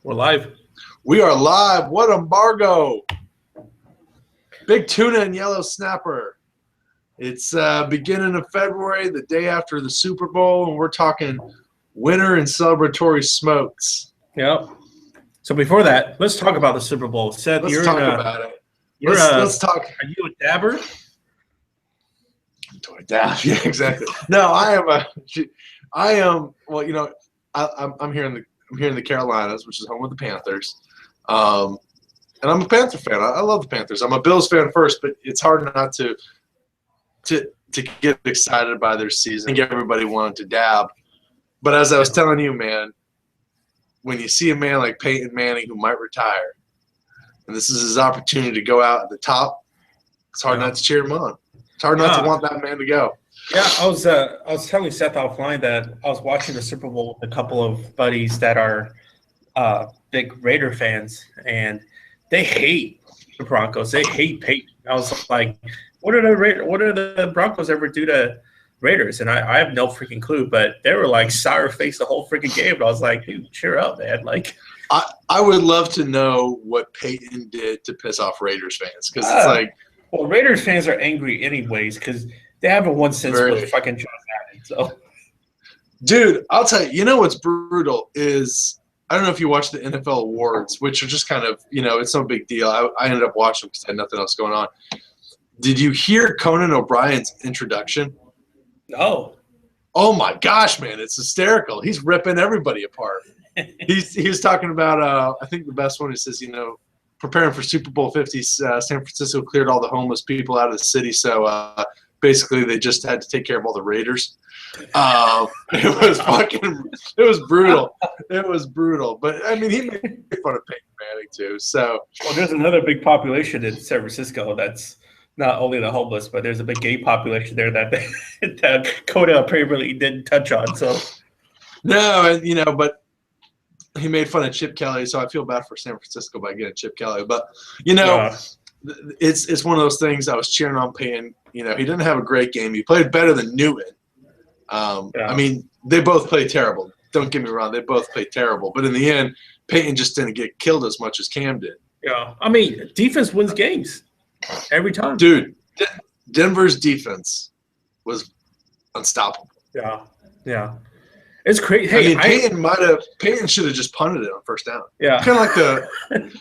We're live. We are live. What embargo? Big tuna and yellow snapper. It's beginning of February, the day after the Super Bowl, and we're talking winter and celebratory smokes. Yep. So before that, let's talk about the Super Bowl. Seth, Let's talk about it. Let's talk. Are you a dabber? Do I dab? Yeah, exactly. No, I am. Well, you know, I'm here in the Carolinas, which is home of the Panthers. And I'm a Panther fan. I love the Panthers. I'm a Bills fan first, but it's hard not to get excited by their season. I think everybody wanted to dab. But as I was telling you, man, when you see a man like Peyton Manning who might retire, and this is his opportunity to go out at the top, it's hard not to cheer him on. It's hard not to want that man to go. Yeah, I was telling Seth offline that I was watching the Super Bowl with a couple of buddies that are big Raider fans, and they hate the Broncos. They hate Peyton. I was like, what did the Broncos ever do to Raiders? And I have no freaking clue, but they were like sour faced the whole freaking game. And I was like, dude, cheer up, man. Like, I would love to know what Peyton did to piss off Raiders fans, because it's like, well, Raiders fans are angry anyways because they haven't won since with fucking John Madden. So, dude, I'll tell you. You know what's brutal is, I don't know if you watch the NFL awards, which are just kind of, you know, it's no big deal. I ended up watching because I had nothing else going on. Did you hear Conan O'Brien's introduction? No. Oh my gosh, man, it's hysterical. He's ripping everybody apart. He was talking about, I think the best one, he says, you know, preparing for Super Bowl 50, San Francisco cleared all the homeless people out of the city, so basically they just had to take care of all the Raiders. It was brutal. It was brutal. But I mean, he made fun of Peyton Manning too. So, well, there's another big population in San Francisco that's not only the homeless, but there's a big gay population there that Coda apparently didn't touch on. So, no, and you know, but he made fun of Chip Kelly, so I feel bad for San Francisco by getting Chip Kelly. But you know, it's one of those things. I was cheering on Peyton. You know, he didn't have a great game. He played better than Newton. I mean, they both played terrible. Don't get me wrong. They both played terrible. But in the end, Peyton just didn't get killed as much as Cam did. Yeah. I mean, defense wins games every time. Dude, Denver's defense was unstoppable. Yeah. Yeah. It's crazy. Hey, I mean, Peyton should have just punted it on first down. Yeah. Kind of like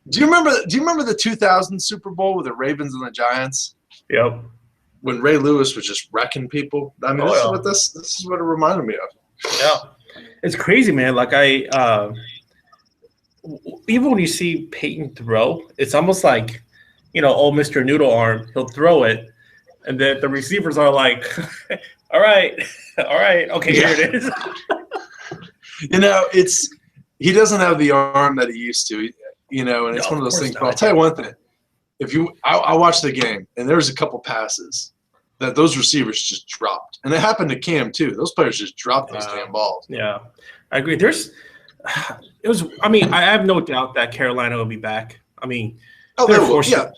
do you remember the 2000 Super Bowl with the Ravens and the Giants? Yep. When Ray Lewis was just wrecking people. I mean, this is what it reminded me of. Yeah, it's crazy, man. Like even when you see Peyton throw, it's almost like, you know, old Mr. Noodle Arm. He'll throw it, and then the receivers are like, "All right, okay, here it is." You know, he doesn't have the arm that he used to. You know, and it's one of those things. But I'll tell you one thing. I watched the game, and there was a couple passes that those receivers just dropped. And it happened to Cam, too. Those players just dropped those damn balls. Yeah, I agree. I have no doubt that Carolina will be back. I mean, they're forced to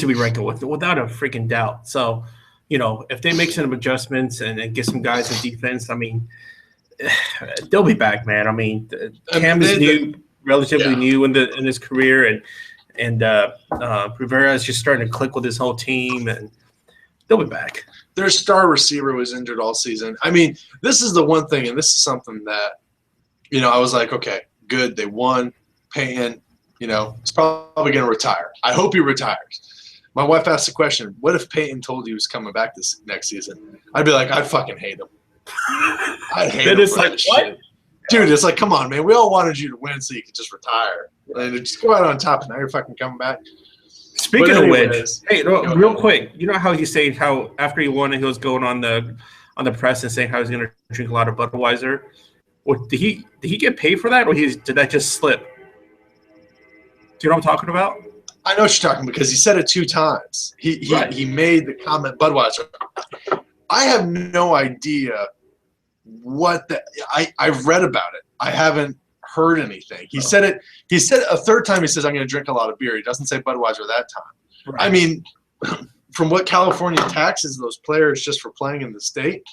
be ranked without a freaking doubt. So, you know, if they make some adjustments and get some guys in defense, I mean, they'll be back, man. I mean, Cam is relatively new in his career, and Rivera is just starting to click with his whole team, and they'll be back. Their star receiver was injured all season. I mean, this is the one thing, and this is something that, you know, I was like, okay, good, they won. Peyton, you know, he's probably going to retire. I hope he retires. My wife asked the question, what if Peyton told you he was coming back this next season? I'd be like, I'd fucking hate him. I'd hate him. It's like, what? Shit. Dude, it's like, come on, man. We all wanted you to win so you could just retire. And just go out on top, and now you're fucking coming back. Speaking of which, hey, real quick, you know how he said how after he won, he was going on the press and saying how he's going to drink a lot of Budweiser. Or did he get paid for that, or did that just slip? Do you know what I'm talking about? I know what you're talking about because he said it 2 times. He made the comment Budweiser. I have no idea what I've read about it. I haven't heard anything. He said it. He said a 3rd time. He says, "I'm going to drink a lot of beer." He doesn't say Budweiser that time. Right. I mean, from what California taxes those players just for playing in the state,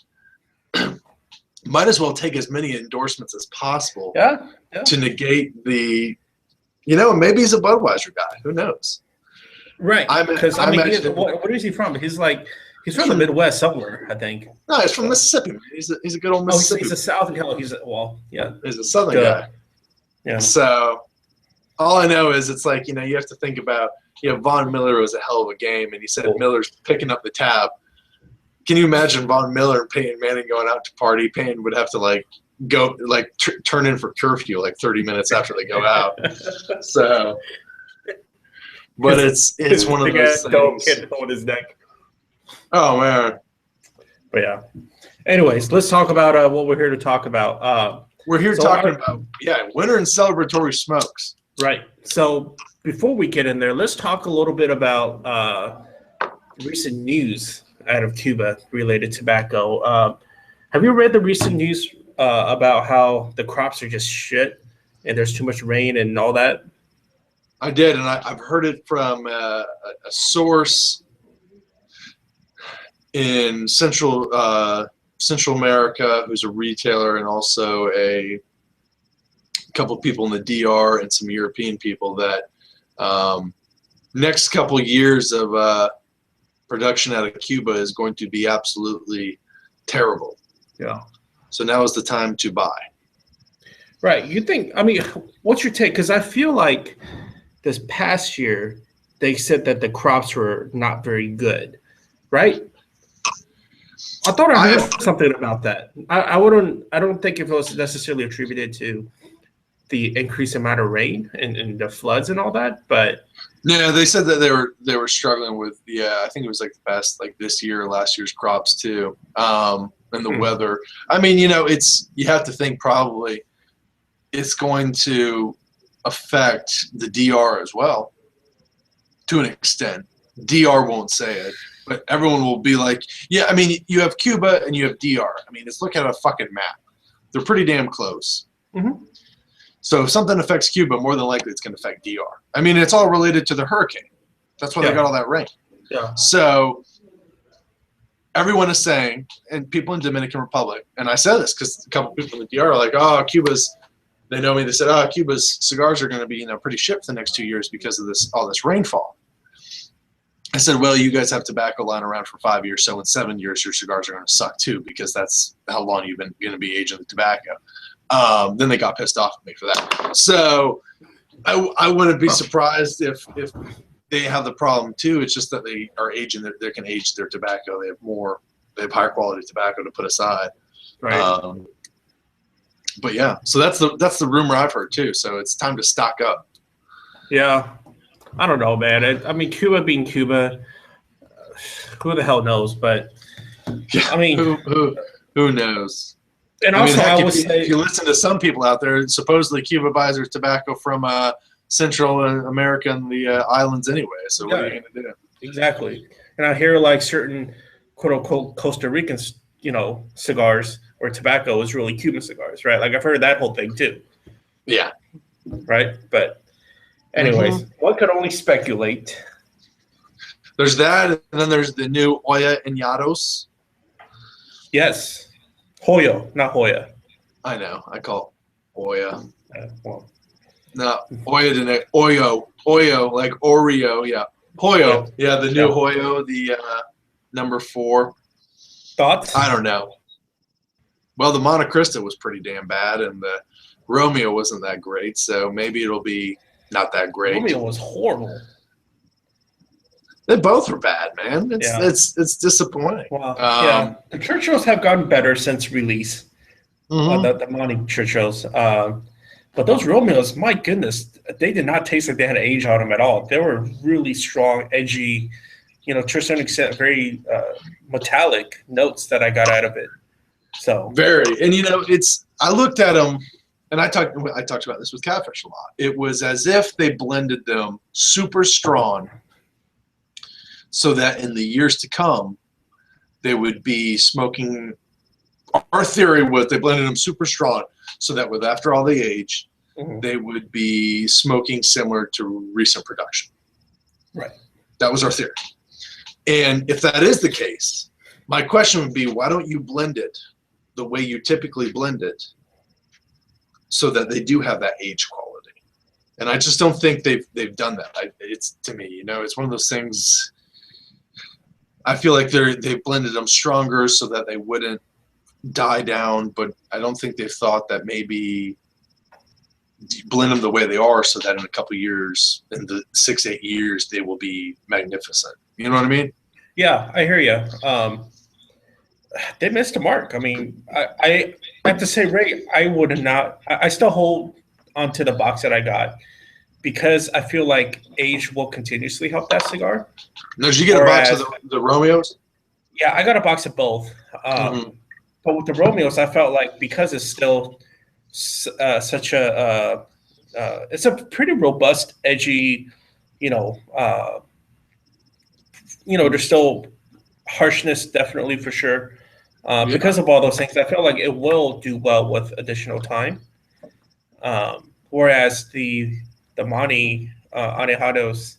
might as well take as many endorsements as possible. Yeah. To negate the, maybe he's a Budweiser guy. Who knows? Right. Because what is he from? He's from the Midwest somewhere, I think. No, he's from Mississippi. He's a good old Mississippi. He's a Southern. He's a Southern guy. Yeah. So all I know is it's like, you have to think about, Von Miller was a hell of a game, and he said Miller's picking up the tab. Can you imagine Von Miller and Peyton Manning going out to party? Peyton would have to go turn in for curfew 30 minutes after they go out. So, but it's one of those things. Kid on his neck. Oh man. But yeah. Anyways, let's talk about what we're here to talk about. We're here talking about winter and celebratory smokes. Right. So before we get in there, let's talk a little bit about recent news out of Cuba related to tobacco. Have you read the recent news about how the crops are just shit and there's too much rain and all that? I did, and I've heard it from a source in Central America who's a retailer, and also a couple of people in the DR and some European people that next couple years of production out of Cuba is going to be absolutely terrible. Yeah. So now is the time to buy. Right. You think, what's your take? Because I feel like this past year, they said that the crops were not very good, right? I thought I heard something about that. I don't think it was necessarily attributed to the increased amount of rain and the floods and all that, but yeah, they said that they were struggling with I think it was the past this year or last year's crops too, and the weather. You have to think probably it's going to affect the DR as well to an extent. DR won't say it, but everyone will be like, yeah, you have Cuba and you have DR. Let's look at a fucking map. They're pretty damn close. Mm-hmm. So if something affects Cuba, more than likely it's going to affect DR. It's all related to the hurricane. That's why they got all that rain. Yeah. So everyone is saying, and people in Dominican Republic, and I said this because a couple people in the DR are like, oh, they know me. They said, oh, Cuba's cigars are going to be pretty shit for the next 2 years because of all this rainfall. I said, well, you guys have tobacco lying around for 5 years, so in 7 years your cigars are going to suck too, because that's how long you've been going to be aging the tobacco. Then they got pissed off at me for that. So I wouldn't be surprised if they have the problem too. It's just that they are aging. They can age their tobacco. They have higher quality tobacco to put aside. Right. But yeah, so that's the rumor I've heard too. So it's time to stock up. Yeah. I don't know, man. Cuba being Cuba, who the hell knows? But who knows? And also, if you listen to some people out there, supposedly Cuba buys their tobacco from Central America and the islands anyway. So what are you going to do? Exactly. And I hear certain quote unquote Costa Rican, cigars or tobacco is really Cuban cigars, right? I've heard that whole thing too. Yeah. Right. But anyways, one could only speculate. There's that, and then there's the new Olla Añados. Yes. Hoyo, not Hoya. I know. I call it Olla. No, Oyo, like Oreo. Yeah. Hoyo. Yeah, the new Hoyo, the number 4. Thoughts? I don't know. Well, the Monte Cristo was pretty damn bad, and the Romeo wasn't that great, so maybe it'll be not that great. Romeo was horrible. They both were bad, man. It's disappointing. Well, the Churchills have gotten better since release. The Monte Churchills. But those Romeos, my goodness, they did not taste like they had age on them at all. They were really strong, edgy, to a certain extent, very metallic notes that I got out of it. So very, and I looked at them, and I talked about this with Catfish a lot. It was as if they blended them super strong, so that in the years to come, they would be smoking. Our theory was they blended them super strong, so that after all they age, they would be smoking similar to recent production. Right. That was our theory. And if that is the case, my question would be, why don't you blend it the way you typically blend it, so that they do have that age quality. And I just don't think they've done that. It's, to me, you know, it's one of those things. I feel like they've blended them stronger so that they wouldn't die down, but I don't think they've thought that maybe you blend them the way they are so that in a couple of years, in the 6-8 years, they will be magnificent. You know what I mean? Yeah, I hear you. They missed a mark. I mean, I have to say, Ray, I would have not. I still hold onto the box that I got because I feel like age will continuously help that cigar. No, did you get a box of the Romeos? Yeah, I got a box of both. But with the Romeos, I felt like because it's still such a it's a pretty robust, edgy, there's still harshness, definitely, for sure. Because of all those things, I feel like it will do well with additional time. Whereas the Monty Anejados,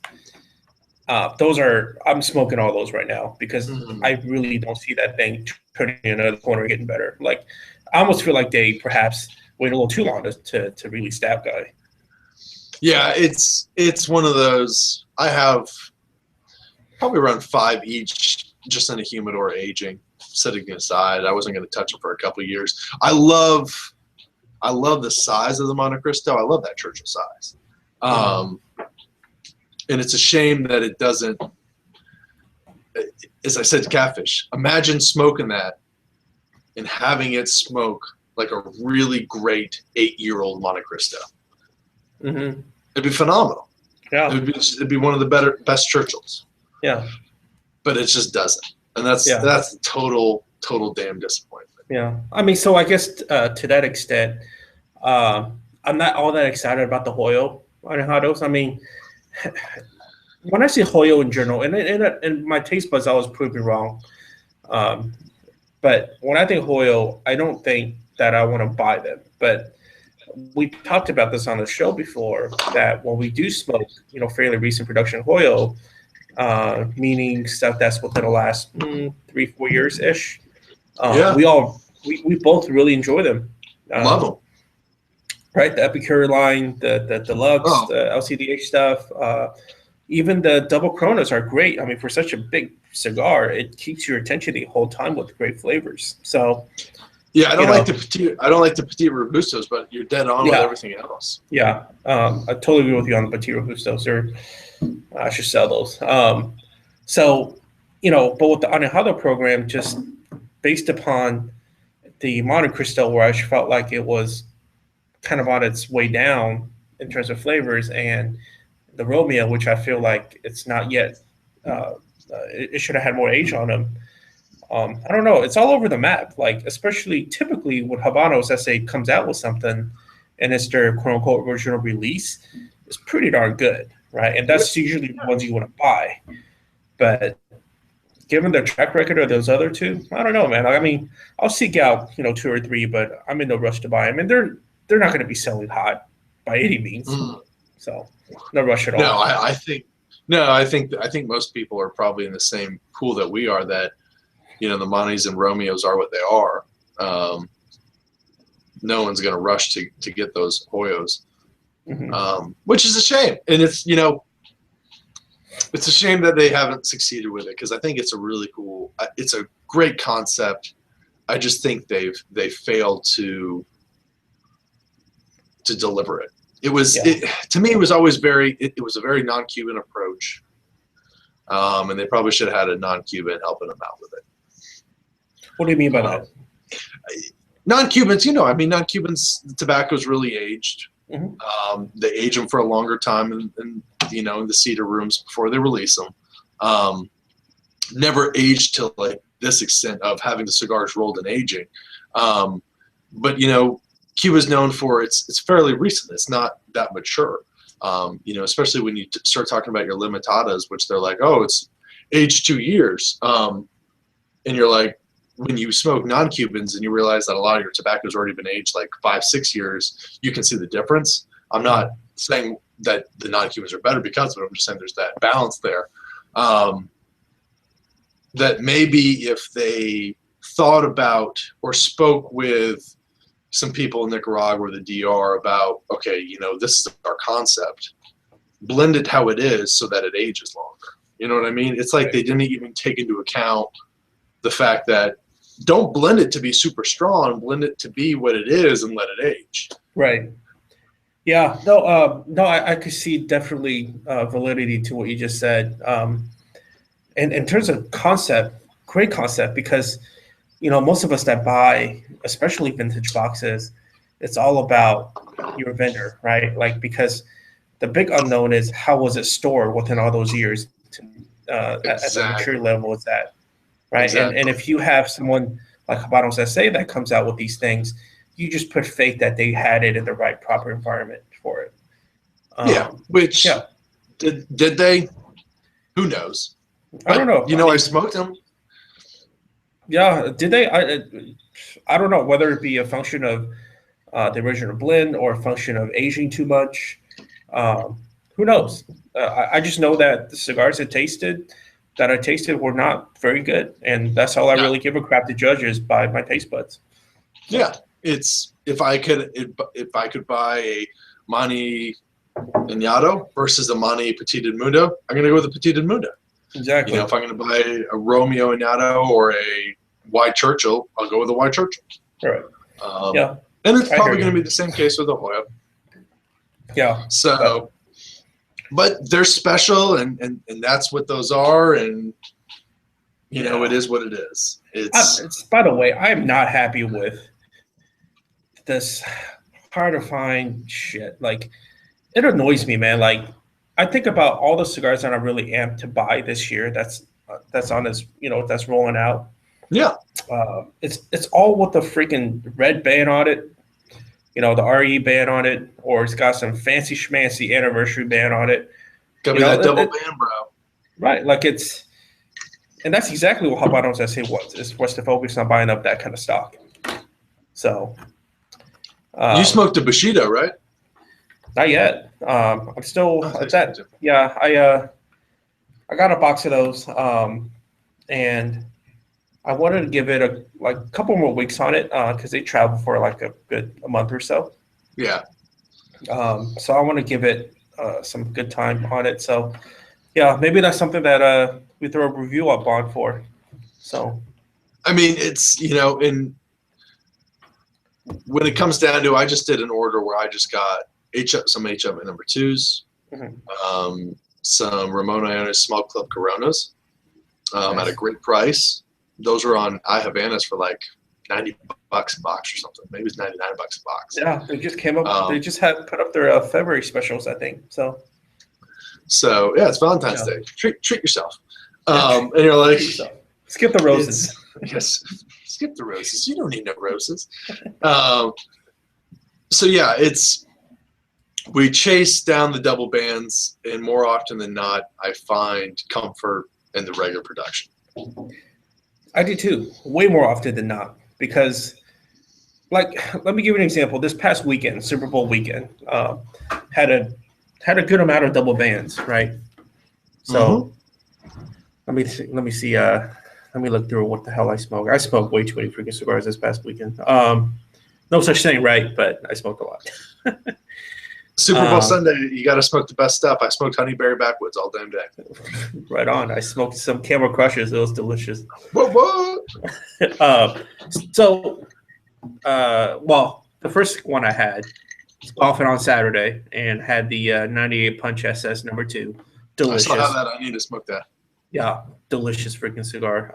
I'm smoking all those right now because I really don't see that thing turning another corner getting better. Like, I almost feel like they perhaps wait a little too long to really stab guy. Yeah, it's one of those. I have probably around 5 each just in a humidor aging, sitting aside. I wasn't going to touch them for a couple of years. I love the size of the Monte Cristo. I love that Churchill size. And it's a shame that it doesn't, as I said to Catfish, imagine smoking that and having it smoke like a really great 8-year-old Monte Cristo. Mm-hmm. It'd be phenomenal. Yeah. It'd be one of the best Churchills. Yeah. But it just doesn't. And that's total damn disappointment. Yeah. I mean, so I guess to that extent, I'm not all that excited about the Hoyo Anejados. I mean, when I see Hoyo in general, and my taste buds always prove me wrong. But when I think Hoyo, I don't think that I want to buy them. But we talked about this on the show before, that when we do smoke, fairly recent production Hoyo, meaning stuff that's within the last 3-4 years ish, we both really enjoy them. Love them. Right, the Epicure line, the Deluxe, the LCDH stuff, even the Double Coronas are great. I mean, for such a big cigar, it keeps your attention the whole time with great flavors. So, yeah, I don't like the Petit Robustos, but you're dead on with everything else. Yeah, I totally agree with you on the Petit Robustos. I should sell those. So, but with the Anejado program, just based upon the Monte Cristo, where I felt like it was kind of on its way down in terms of flavors, and the Romeo, which I feel like it's not yet, it should have had more age on them. I don't know. It's all over the map. Like, especially typically with Habanos, SA comes out with something and it's their quote unquote original release, it's pretty darn good, right? And that's usually the ones you want to buy. But given their track record of those other two, I don't know, man. I mean, I'll seek out 2 or 3, but I'm in no rush to buy them. And they're not going to be selling hot by any means. So no rush at all. No, I think most people are probably in the same pool that we are, that the Montes and Romeos are what they are. No one's going to rush to get those Hoyos, which is a shame. And it's a shame that they haven't succeeded with it, because I think it's a really cool, it's a great concept. I just think they failed to deliver it. It was to me, it was always it was a very non-Cuban approach, and they probably should have had a non-Cuban helping them out with it. What do you mean by that? Non-Cubans, non-Cubans, the tobacco's really aged. They age them for a longer time in the cedar rooms before they release them. Never aged to like this extent of having the cigars rolled and aging. But Cuba's known for it's fairly recent. It's not that mature. Especially when you start talking about your limitadas, which they're like, oh, it's aged 2 years. And you're like, when you smoke non-Cubans and you realize that a lot of your tobacco's already been aged like 5-6 years, you can see the difference. I'm not saying that the non-Cubans are better because of it. I'm just saying there's that balance there. That maybe if they thought about or spoke with some people in Nicaragua or the DR about, okay, this is our concept. Blend it how it is so that it ages longer. You know what I mean? It's like they didn't even take into account the fact that don't blend it to be super strong, blend it to be what it is and let it age. Right. Yeah. No, I could see definitely validity to what you just said. And in terms of concept, great concept, because, most of us that buy, especially vintage boxes, it's all about your vendor, right? Like, because the big unknown is how was it stored within all those years at the mature level it's at, right? Exactly. And if you have someone like Habanos SA that comes out with these things, you just put faith that they had it in the right proper environment for it. Did they? Who knows? I don't know. I smoked them. Yeah, did they? I don't know whether it be a function of the original blend or a function of aging too much. Who knows? I just know that the cigars I tasted were not very good, and that's all I really give a crap to judges by my taste buds. So. Yeah, it's if I could buy a Mani Añado versus a Mani Petit Mundo, I'm gonna go with the Petit Mundo. Exactly. If I'm gonna buy a Romeo Añado or a White Churchill, I'll go with the White Churchill. Right. And it's probably gonna be the same case with the Hoya. Yeah. So. But they're special, and that's what those are, and it is what it is. It's by the way, I am not happy with this hard to find shit. Like, it annoys me, man. Like, I think about all the cigars that I really amped to buy this year. That's on this, that's rolling out. Yeah. It's all with the freaking red band on it. The RE band on it, or it's got some fancy schmancy anniversary band on it. Got me that double band, bro. Right, like and that's exactly what Habanos SA was. It's for us to focus on buying up that kind of stock. So, you smoked a Bushido, right? Not yet. I'm still at that. Yeah, I got a box of those, and I wanted to give it a couple more weeks on it because they travel for like a month or so. Yeah. So I want to give it some good time on it. So yeah, maybe that's something that we throw a review up on for. So. I mean, it's when it comes down to, I just did an order where I just got some HM number 2s, some Ramon Iones Small Club Coronas at a great price. Those were on iHavanas for like $90 a box or something. Maybe it's $99 a box. Yeah, they just came up. They just had put up their February specials, I think. So yeah, it's Valentine's Day. Treat yourself. And you're like, skip the roses. Yes, skip the roses. You don't need no roses. So yeah, we chase down the double bands, and more often than not, I find comfort in the regular production. I do too, way more often than not, because, like, let me give you an example. This past weekend, Super Bowl weekend, had a good amount of double bands, right? So let me see. Let me look through what the hell I smoke. I smoked way too many freaking cigars this past weekend. No such thing, right? But I smoked a lot. Super Bowl Sunday, you got to smoke the best stuff. I smoked Honeyberry Backwoods all damn day. Right on. I smoked some Camel Crushers. It was delicious. What? Well, the first one I had was golfing on Saturday and had the 98 Punch SS number 2. Delicious. I still have that. I need to smoke that. Yeah, delicious freaking cigar.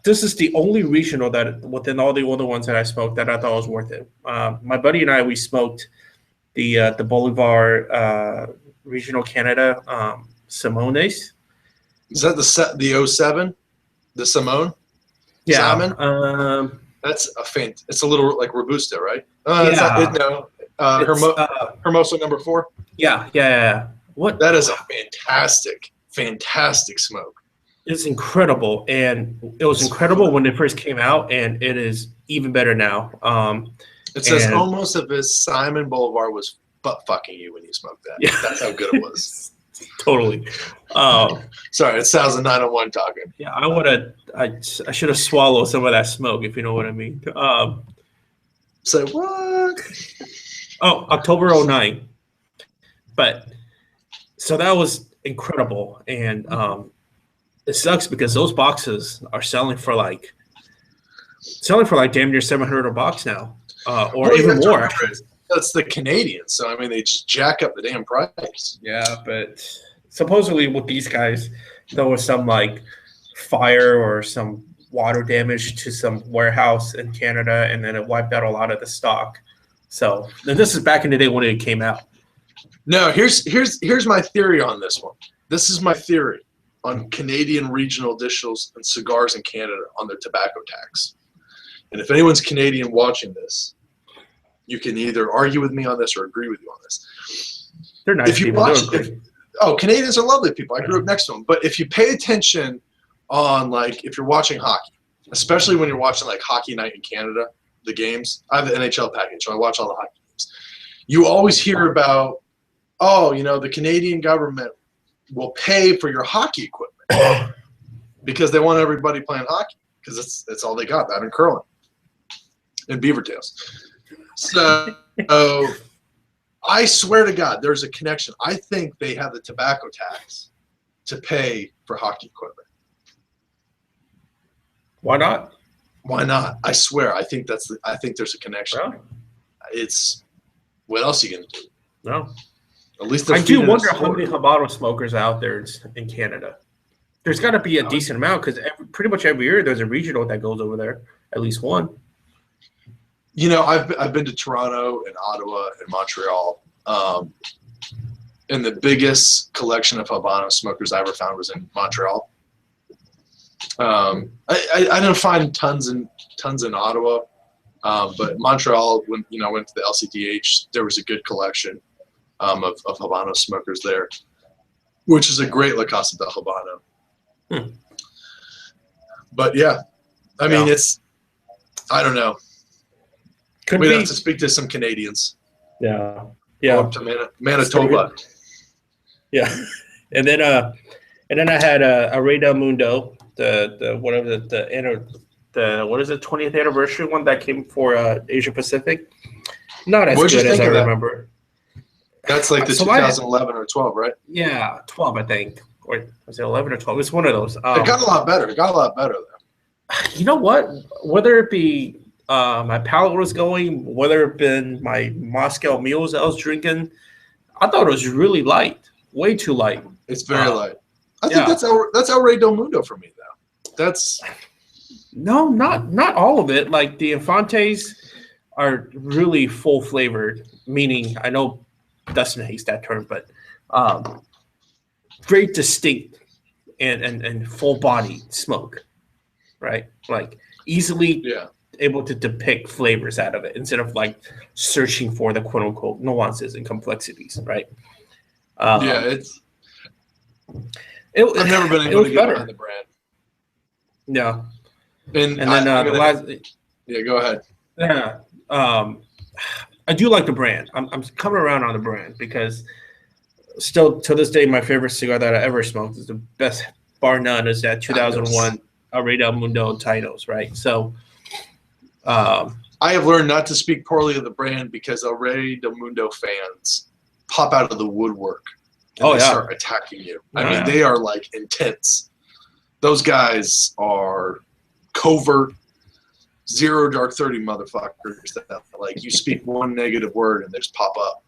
This is the only regional that within all the other ones that I smoked that I thought was worth it. My buddy and I, we smoked the Bolivar Regional Canada Simones. Is that the 07? The Simone? Yeah. Simon? That's it's a little like Robusta, right? Hermoso number 4? Yeah. That is a fantastic smoke. It's incredible, and it was incredible when it first came out, and it is even better now. It says almost as if Simon Bolivar was butt fucking you when you smoked that. Yeah. That's how good it was. Totally. Sorry, it sounds like 901 talking. Yeah, I should have swallowed some of that smoke, if you know what I mean. Say what? Oh, October 09. But so that was incredible. And it sucks because those boxes are selling for like damn near $700 a box now, or even more. That's the Canadians, so I mean they just jack up the damn price. Yeah, but supposedly with these guys, there was some like fire or some water damage to some warehouse in Canada, and then it wiped out a lot of the stock. So then this is back in the day when it came out. No, here's my theory on this one. This is my theory on Canadian regional dishes and cigars in Canada on their tobacco tax. And if anyone's Canadian watching this, you can either argue with me on this or agree with you on this. They're nice people. Canadians are lovely people. I grew up next to them. But if you pay attention on, like, if you're watching hockey, especially when you're watching, like, Hockey Night in Canada, the games. I have the NHL package, so I watch all the hockey games. You always hear about, the Canadian government will pay for your hockey equipment because they want everybody playing hockey because it's all they got, that and curling and beaver tails. So I swear to God, there's a connection. I think they have the tobacco tax to pay for hockey equipment. Why not? Why not? I swear. I think there's a connection. Really? It's what else are you gonna do? No. At least I do wonder how many Habano smokers are out there in Canada. There's got to be a decent amount because pretty much every year there's a regional that goes over there, at least one. You know, I've been to Toronto and Ottawa and Montreal, and the biggest collection of Habano smokers I ever found was in Montreal. I didn't find tons in Ottawa, but Montreal, when I went to the LCDH, there was a good collection of Habano smokers there, which is a great La Casa del Habano. But yeah, I mean, I don't know. We'd have to speak to some Canadians. Yeah. Go up to Manitoba. Yeah. And then I had a Rey del Mundo, the 20th anniversary one that came for Asia Pacific. Not as good as I remember. That's like the 2011 or 12, right? Yeah, 12, I think. Or was it 11 or 12? It's one of those. It got a lot better. Though. You know what? Whether it be my palate was going, whether it been my Moscow mules I was drinking, I thought it was really light. Way too light. It's very light. I think that's El Rey del Mundo for me, though. That's no, not all of it. Like the Infantes are really full flavored, meaning I know Dustin hates that term, but very distinct and full body smoke, right? Like easily able to depict flavors out of it instead of like searching for the quote unquote nuances and complexities, right? I've never been able to get behind the brand. Yeah. And then the last. Yeah, go ahead. Yeah. I do like the brand. I'm coming around on the brand because still to this day, my favorite cigar that I ever smoked is the best, bar none, is that 2001 El Rey del Mundo Tainos, right? So I have learned not to speak poorly of the brand because El Rey del Mundo fans pop out of the woodwork and they start attacking you. I mean, they are like intense. Those guys are covert, zero dark 30 motherfuckers that like you speak one negative word and they just pop up.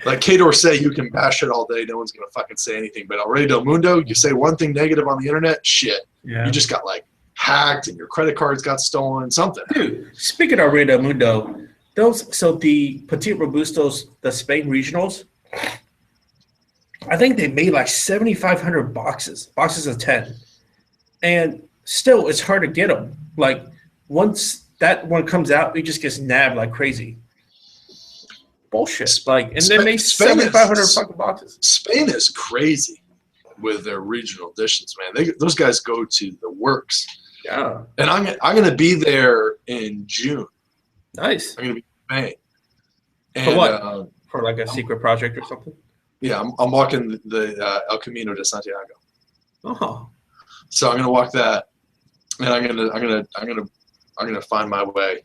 Like Kate Dorsey, you can bash it all day, no one's gonna fucking say anything. But El Rey del Mundo, you say one thing negative on the internet, shit. Yeah. You just got like hacked and your credit cards got stolen, something. Dude, speaking of El Rey del Mundo, the Petit Robustos, the Spain regionals, I think they made like 7,500 boxes of 10. And still, it's hard to get them. Like, once that one comes out, it just gets nabbed like crazy. Bullshit. Like, and they made 7,500 fucking boxes. Spain is crazy with their regional editions, man. Those guys go to the works. Yeah. And I'm gonna be there in June. Nice. I'm gonna be in Spain. For what? For like a secret project or something? Yeah, I'm walking the El Camino de Santiago. Oh, so I'm gonna walk that, and I'm gonna find my way.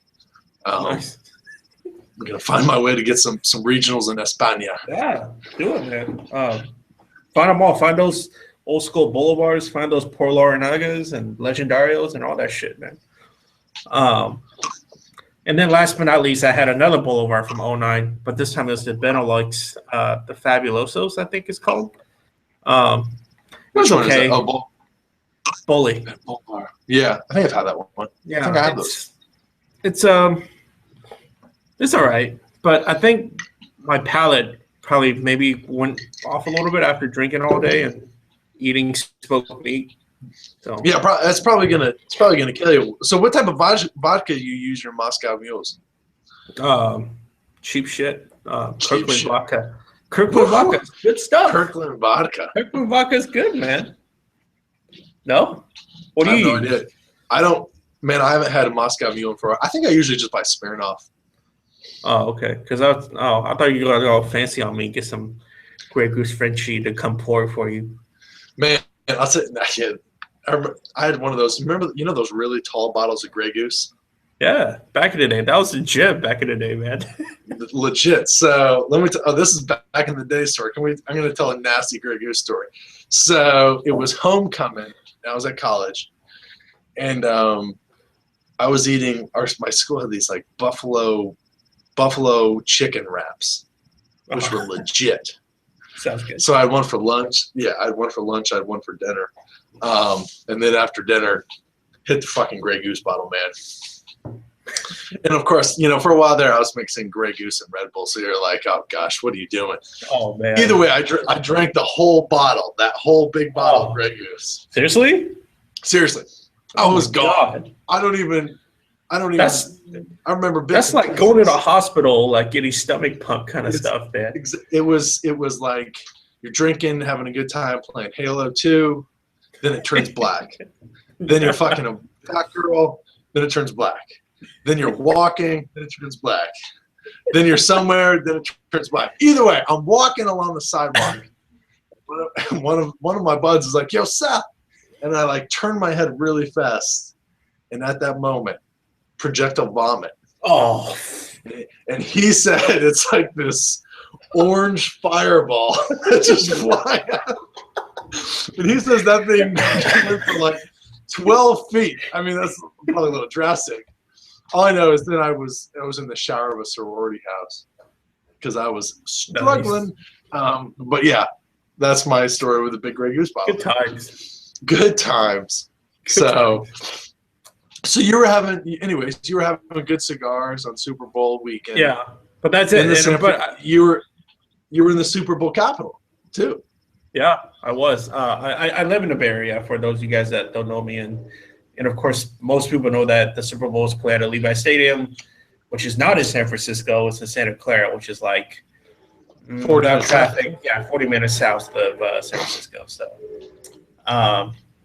nice. I'm gonna find my way to get some regionals in España. Yeah, do it, man. Find them all. Find those old school boulevards. Find those Por Laranagas and Legendarios and all that shit, man. And then last but not least, I had another boulevard from '09, but this time it was the Benelux, the Fabulosos, I think it's called. It was okay. Oh, Bully. Yeah, I think I've had that one. Yeah, I think I have those. It's all right, but I think my palate probably maybe went off a little bit after drinking all day and eating smoked meat. So yeah, it's probably gonna kill you. So what type of vodka you use your Moscow mules? Cheap shit. Kirkland vodka. Kirkland vodka is good stuff. Kirkland vodka. Kirkland vodka is good, man. No? What do you use? No idea. I don't. Man, I haven't had a Moscow Mule I think I usually just buy Smirnoff. Oh, okay. Because I thought you were all fancy on me. Get some Grey Goose Frenchie to come pour for you. Man, I'll say I had one of those. Remember, those really tall bottles of Grey Goose? Yeah, back in the day. That was legit back in the day, man. Legit. So let me this is back in the day story. I'm going to tell a nasty Grey Goose story. So it was homecoming. I was at college. And I was eating, my school had these like buffalo chicken wraps, which were legit. Sounds good. So I had one for lunch. Yeah, I had one for lunch. I had one for dinner. And then after dinner, hit the fucking Grey Goose bottle, man. And of course, for a while there, I was mixing Grey Goose and Red Bull. So you're like, oh gosh, what are you doing? Oh man. Either way, I drank the whole bottle, that whole big bottle of Grey Goose. Seriously? I was gone. I don't even. I remember. That's like going to the hospital, like getting stomach pump kind of stuff, man. It was like you're drinking, having a good time, playing Halo 2. Then it turns black. Then you're fucking a black girl. Then it turns black. Then you're walking. Then it turns black. Then you're somewhere. Then it turns black. Either way, I'm walking along the sidewalk. One of my buds is like, "Yo, Seth," and I like turn my head really fast, and at that moment, projectile vomit. Oh. And he said it's like this orange fireball that just fly out. And he says that thing went for like 12 feet. I mean, that's probably a little drastic. All I know is that I was in the shower of a sorority house because I was struggling. Nice. But yeah, that's my story with the big Grey Goose bottle. Good times. So you were having good cigars on Super Bowl weekend. Yeah, but that's it. But you were in the Super Bowl capital too. Yeah, I was. I live in the Bay Area. For those of you guys that don't know me, and of course, most people know that the Super Bowl is played at Levi Stadium, which is not in San Francisco. It's in Santa Clara, which is like 40 minutes south of San Francisco. So.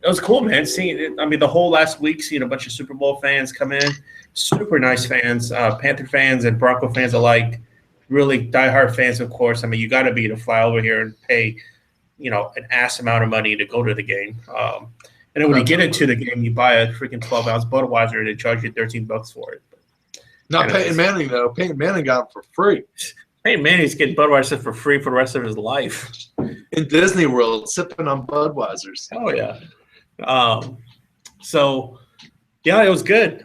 It was cool, man. Seeing it, the whole last week, seeing a bunch of Super Bowl fans come in, super nice fans, Panther fans and Bronco fans alike, really diehard fans, of course. You got to be to fly over here and pay, an ass amount of money to go to the game. And then when you get into the game, you buy a freaking 12-ounce Budweiser and they charge you $13 for it. Not Peyton Manning though. Peyton Manning got it for free. Peyton Manning's getting Budweiser for free for the rest of his life. In Disney World, sipping on Budweisers. Oh yeah. So yeah, it was good.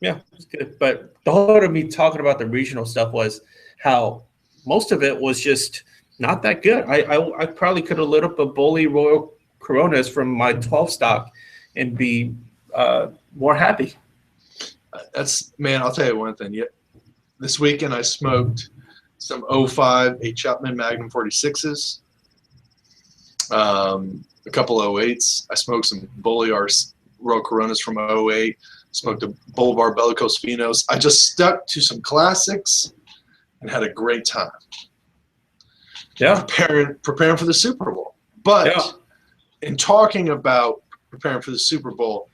Yeah, it was good. But the whole of me talking about the regional stuff was how most of it was just not that good. I probably could have lit up a Bully Royal Coronas from my 12 stock and be more happy. I'll tell you one thing. Yeah, this weekend I smoked some 05 A. Chapman Magnum 46s. A couple 08s. I smoked some Bully Royal Coronas from 08. Smoked a Boulevard Bellicose Finos. I just stuck to some classics and had a great time. Yeah. Preparing for the Super Bowl. But in talking about preparing for the Super Bowl,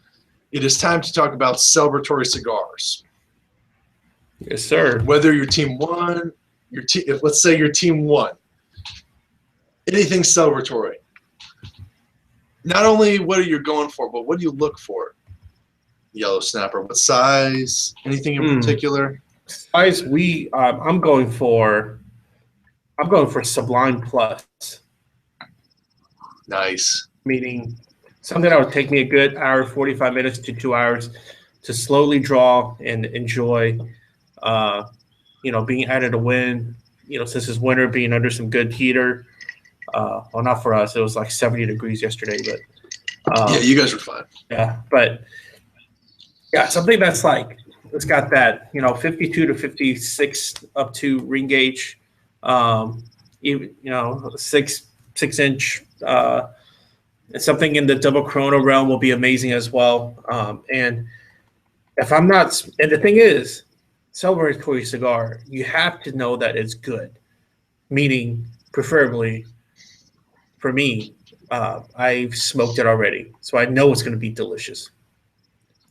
it is time to talk about celebratory cigars. Yes, sir. Whether your team won, let's say your team won. Anything celebratory. Not only what are you going for, but what do you look for? Yellow snapper. What size? Anything in particular? Size, I'm going for Sublime Plus. Nice. Meaning something that would take me a good hour, 45 minutes to 2 hours to slowly draw and enjoy, being out of the wind, since it's winter, being under some good heater. Well, not for us. It was like 70 degrees yesterday, but yeah, you guys were fine. Yeah, but yeah, something that's like it's got that 52 to 56 up to ring gauge, even 6 inch. Something in the double Corona realm will be amazing as well. And if I'm not, and the thing is, celebratory cigar, you have to know that it's good. Meaning, preferably, for me, I've smoked it already, so I know it's going to be delicious.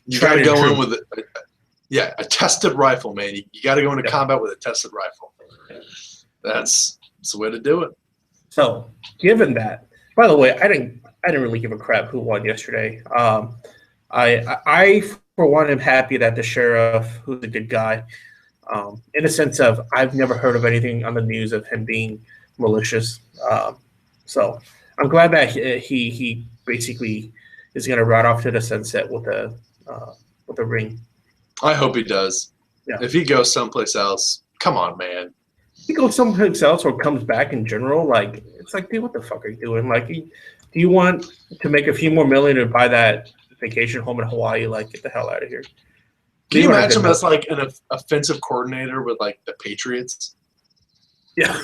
You got to go in with a tested rifle, man. You got to go into combat with a tested rifle. That's the way to do it. So, given that, by the way, I didn't really give a crap who won yesterday. I for one am happy that the sheriff, who's a good guy, in a sense of I've never heard of anything on the news of him being malicious. So I'm glad that he basically is going to ride off to the sunset with a ring. I hope he does. Yeah. If he goes someplace else, come on, man. If he goes someplace else or comes back in general, like it's like, dude, what the fuck are you doing? Like, do you want to make a few more million and buy that vacation home in Hawaii? Like, get the hell out of here. Can you imagine him as like an offensive coordinator with like the Patriots? Yeah.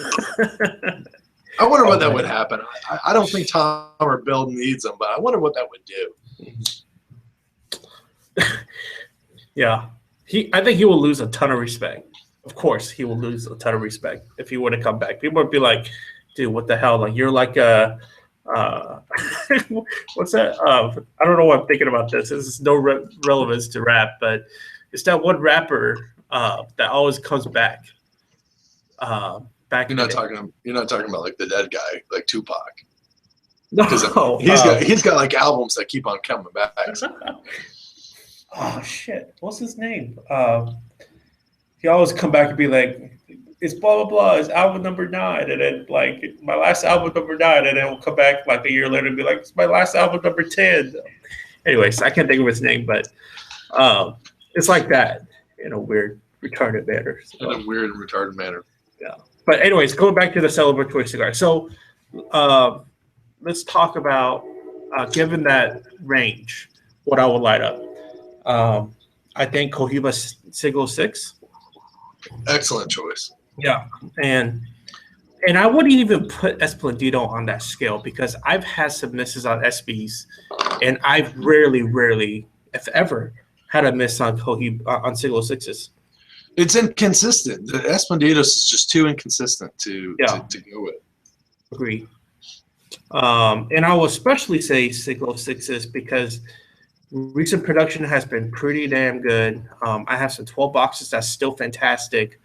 I wonder what that would happen. I don't think Tom or Bill needs him, but I wonder what that would do. Yeah. I think he will lose a ton of respect. Of course, he will lose a ton of respect if he were to come back. People would be like, dude, what the hell? Like, you're like a what's that? I don't know why I'm thinking about this. This is no relevance to rap, but it's that one rapper that always comes back. You're not talking about like the dead guy, like Tupac. No, he's got like albums that keep on coming back. Oh shit! What's his name? He always come back and be like, "It's blah blah blah. It's album number 9," and then like my last album number 9, and then we'll come back like a year later and be like, "It's my last album number 10." Anyways, I can't think of his name, but it's like that in a weird, retarded manner. So. In a weird, retarded manner. Yeah. But anyways, going back to the celebratory cigar. So let's talk about, given that range, what I would light up. I think Cohiba Siglo 6. Excellent choice. Yeah. And I wouldn't even put Esplendido on that scale because I've had some misses on SBs, and I've rarely, if ever, had a miss on Cohiba on Siglo 6s. It's inconsistent. The Esplendidos is just too inconsistent to go with. Agreed. And I will especially say Siglo 6s because recent production has been pretty damn good. I have some 12 boxes that's still fantastic.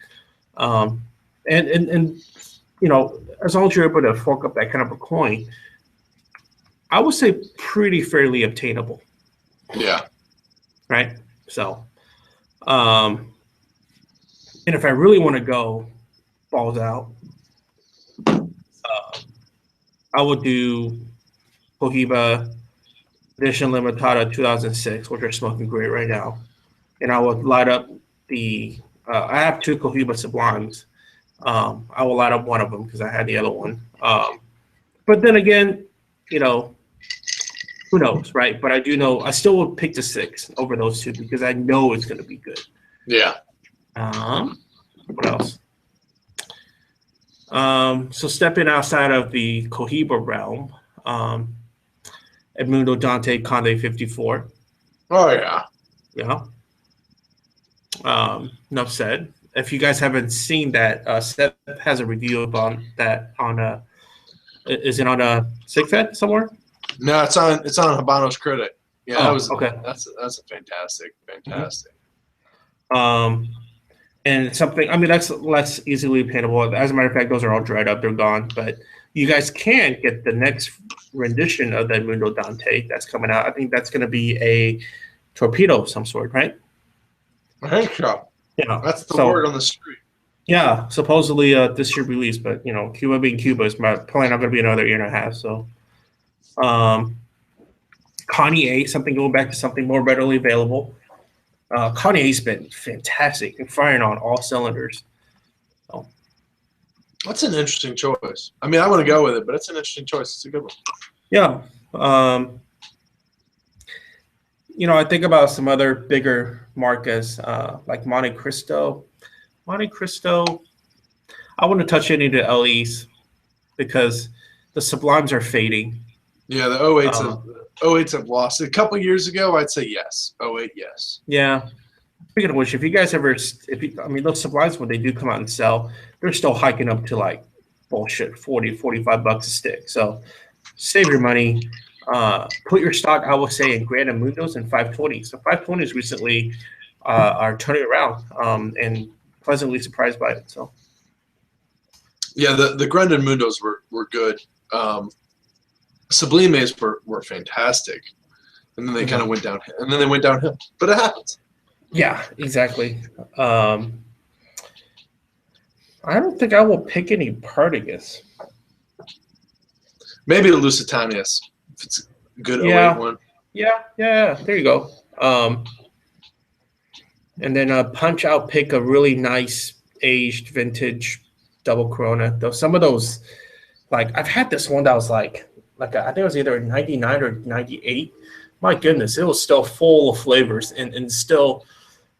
And as long as you're able to fork up that kind of a coin, I would say pretty fairly obtainable. Yeah. Right? So, and if I really want to go balls out, I would do Cohiba Edition Limitada 2006, which are smoking great right now. And I would light up I have 2 Cohiba Sublimes. I will light up one of them because I had the other one. But then again, who knows, right? But I do know I still would pick the 6 over those 2 because I know it's going to be good. Yeah. What else? So stepping outside of the Cohiba realm, Edmundo Dante Conde 54. Oh yeah. Yeah. Enough said. If you guys haven't seen that, Seth has a review about that on is it on a SigFed somewhere? No, it's on Habano's Critic. Yeah, okay. That's a fantastic. And something, I mean, that's less easily obtainable. As a matter of fact, those are all dried up. They're gone. But you guys can get the next rendition of that Mundo Dante that's coming out. I think that's going to be a torpedo of some sort, right? I think so. Yeah, that's the word on the street. Yeah, supposedly this year release, but Cuba being Cuba is probably not going to be another year and a half. So, Connie A, something going back to something more readily available. Connie A's been fantastic and firing on all cylinders. So. That's an interesting choice. I mean, I want to go with it, but it's an interesting choice. It's a good one. Yeah. I think about some other bigger marcas like Monte Cristo. Monte Cristo, I wouldn't touch any of the LEs because the Sublimes are fading. Yeah, the 08s have lost. A couple years ago, I'd say yes. 08, yes. Yeah. Speaking of which, if you guys ever, those Sublimes, when they do come out and sell, they're still hiking up to like bullshit, $40-$45 a stick. So save your money. Put your stock, I would say, in Grand and Mundos and 520s. So 520s recently are turning around and pleasantly surprised by it. So yeah, the Grand and Mundos were good. Sublimes were fantastic, and then they kind of went downhill. But it happens. Yeah, exactly. I don't think I will pick any Partagas. Maybe a Lusitanias, if it's a good 08 one. Yeah, there you go. And then Punch, I'll pick a really nice aged vintage double Corona. Though some of those, like I've had this one that was like I think it was either 99 or 98. My goodness, it was still full of flavors and still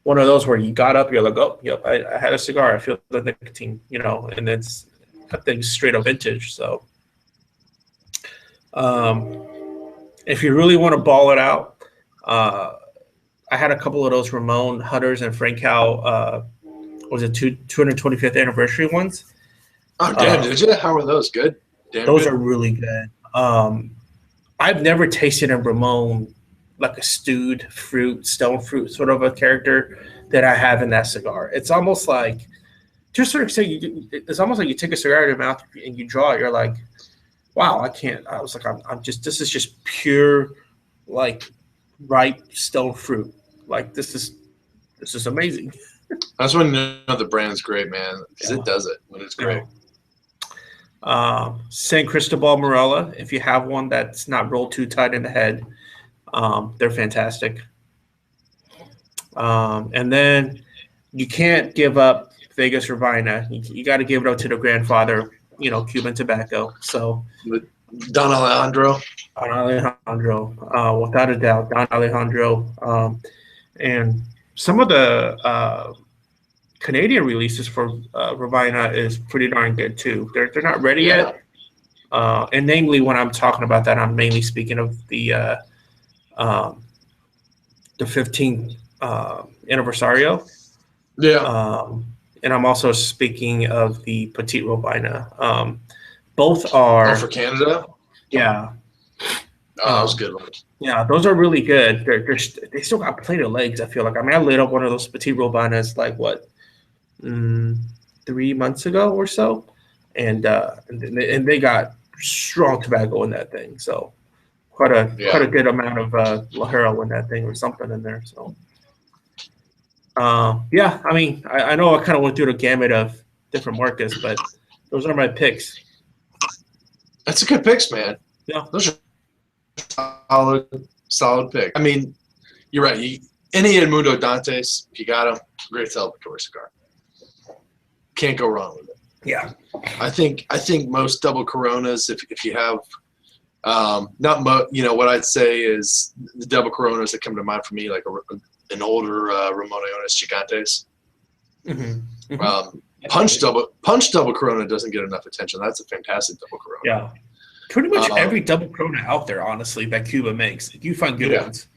one of those where you got up, you're like, oh, yep, I had a cigar. I feel the nicotine, and it's I think straight up vintage. So if you really want to ball it out, I had a couple of those Ramon Hunters and Frankel, was it 225th anniversary ones? Oh, damn, did you? How are those? Good? Damn those good. Are really good. I've never tasted a Ramon like a stewed fruit, stone fruit sort of a character that I have in that cigar. It's almost like, just sort of say, it's almost like you take a cigar out of your mouth and you draw it. You're like, wow, I can't. I was like, this is just pure, like, ripe stone fruit. Like, this is amazing. That's when you know the brand's great, man, because it does it when it's great. San Cristobal Morella, if you have one that's not rolled too tight in the head, they're fantastic. And then you can't give up Vegas Ravina. You got to give it up to the grandfather, Cuban tobacco. So Don Alejandro, without a doubt, Don Alejandro. And some of the Canadian releases for Ravina is pretty darn good too. They're not ready yet. And namely, when I'm talking about that, I'm mainly speaking of the 15th Anniversario. Yeah. And I'm also speaking of the Petite Ravina. Both are for Canada. Yeah. That was a good one. Yeah, those are really good. They still got plenty of legs, I feel like. I mean, I lit up one of those Petite Robanas like, 3 months ago or so. And they got strong tobacco in that thing. So quite a good amount of Lajero in that thing or something in there. So, I mean, I know I kind of went through the gamut of different markets, but those are my picks. That's a good picks, man. Yeah. Those are solid pick. I mean, you're right. Any Mundo Dantes, if you got them, great celebratory cigar. Can't go wrong with it. Yeah. I think most double Coronas, if you have, what I'd say is the double Coronas that come to mind for me, like an older Ramon Iones Gigantes. Mm-hmm. Mm-hmm. Punch double Corona doesn't get enough attention. That's a fantastic double Corona. Yeah. Pretty much every double Corona out there, honestly, that Cuba makes. You find good ones.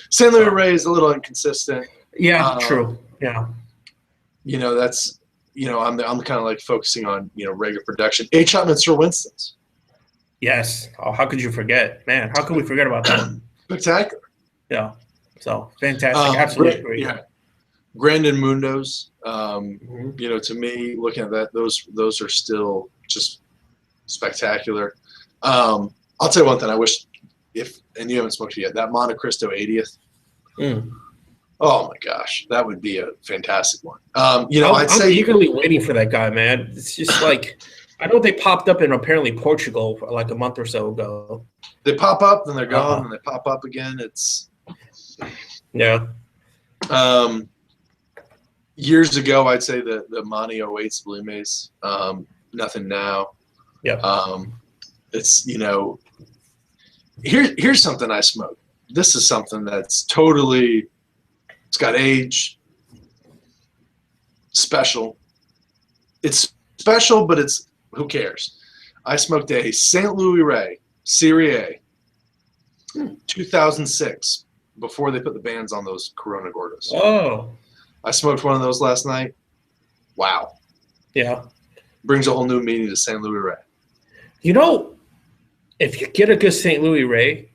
San Luis Rey is a little inconsistent. Yeah, true. Yeah. That's I'm kind of like focusing on regular production. 8-shot Sir Winston's. Yes. Oh, how could you forget, man? How could we forget about that? Spectacular. Yeah. So fantastic. Absolutely agree. Yeah. Grand and Mundos. To me, looking at that, those are still just spectacular. I'll tell you one thing. I wish and you haven't smoked it yet, that Monte Cristo 80th. Oh my gosh, that would be a fantastic one. I'd say I'm eagerly waiting for that guy, man. It's just like I know they popped up in apparently Portugal like a month or so ago. They pop up, then they're gone, and they pop up again. It's years ago, I'd say the Monte 08 Sublimes. Nothing now. It's here's something I smoke. This is something that's totally. It's got age. Special. It's special, but it's who cares? I smoked a St. Louis Rey Serie A, 2006, before they put the bans on those Corona Gordos. Oh. I smoked one of those last night. Wow. Yeah. Brings a whole new meaning to St. Louis Rey. If you get a good St. Louis Rey,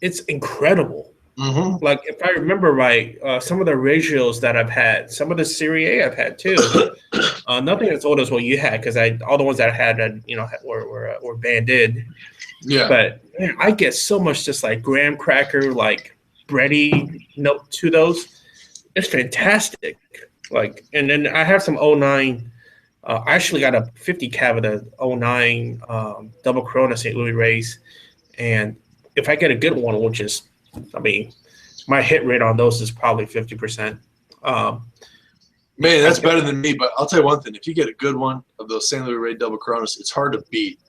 it's incredible. Like, if I remember right, some of the ratios that I've had, some of the Serie A I've had too. Nothing as old as what you had, because all the ones that I had, were banded. Yeah. But man, I get so much just like graham cracker, like bready note to those. It's fantastic. Like, and then I have some 09. I actually got a 50 cav of the 09 double Corona St. Louis Rays, and if I get a good one, which is, my hit rate on those is probably 50%. Man, that's better than me. But I'll tell you one thing: if you get a good one of those St. Louis Rey double Coronas, it's hard to beat.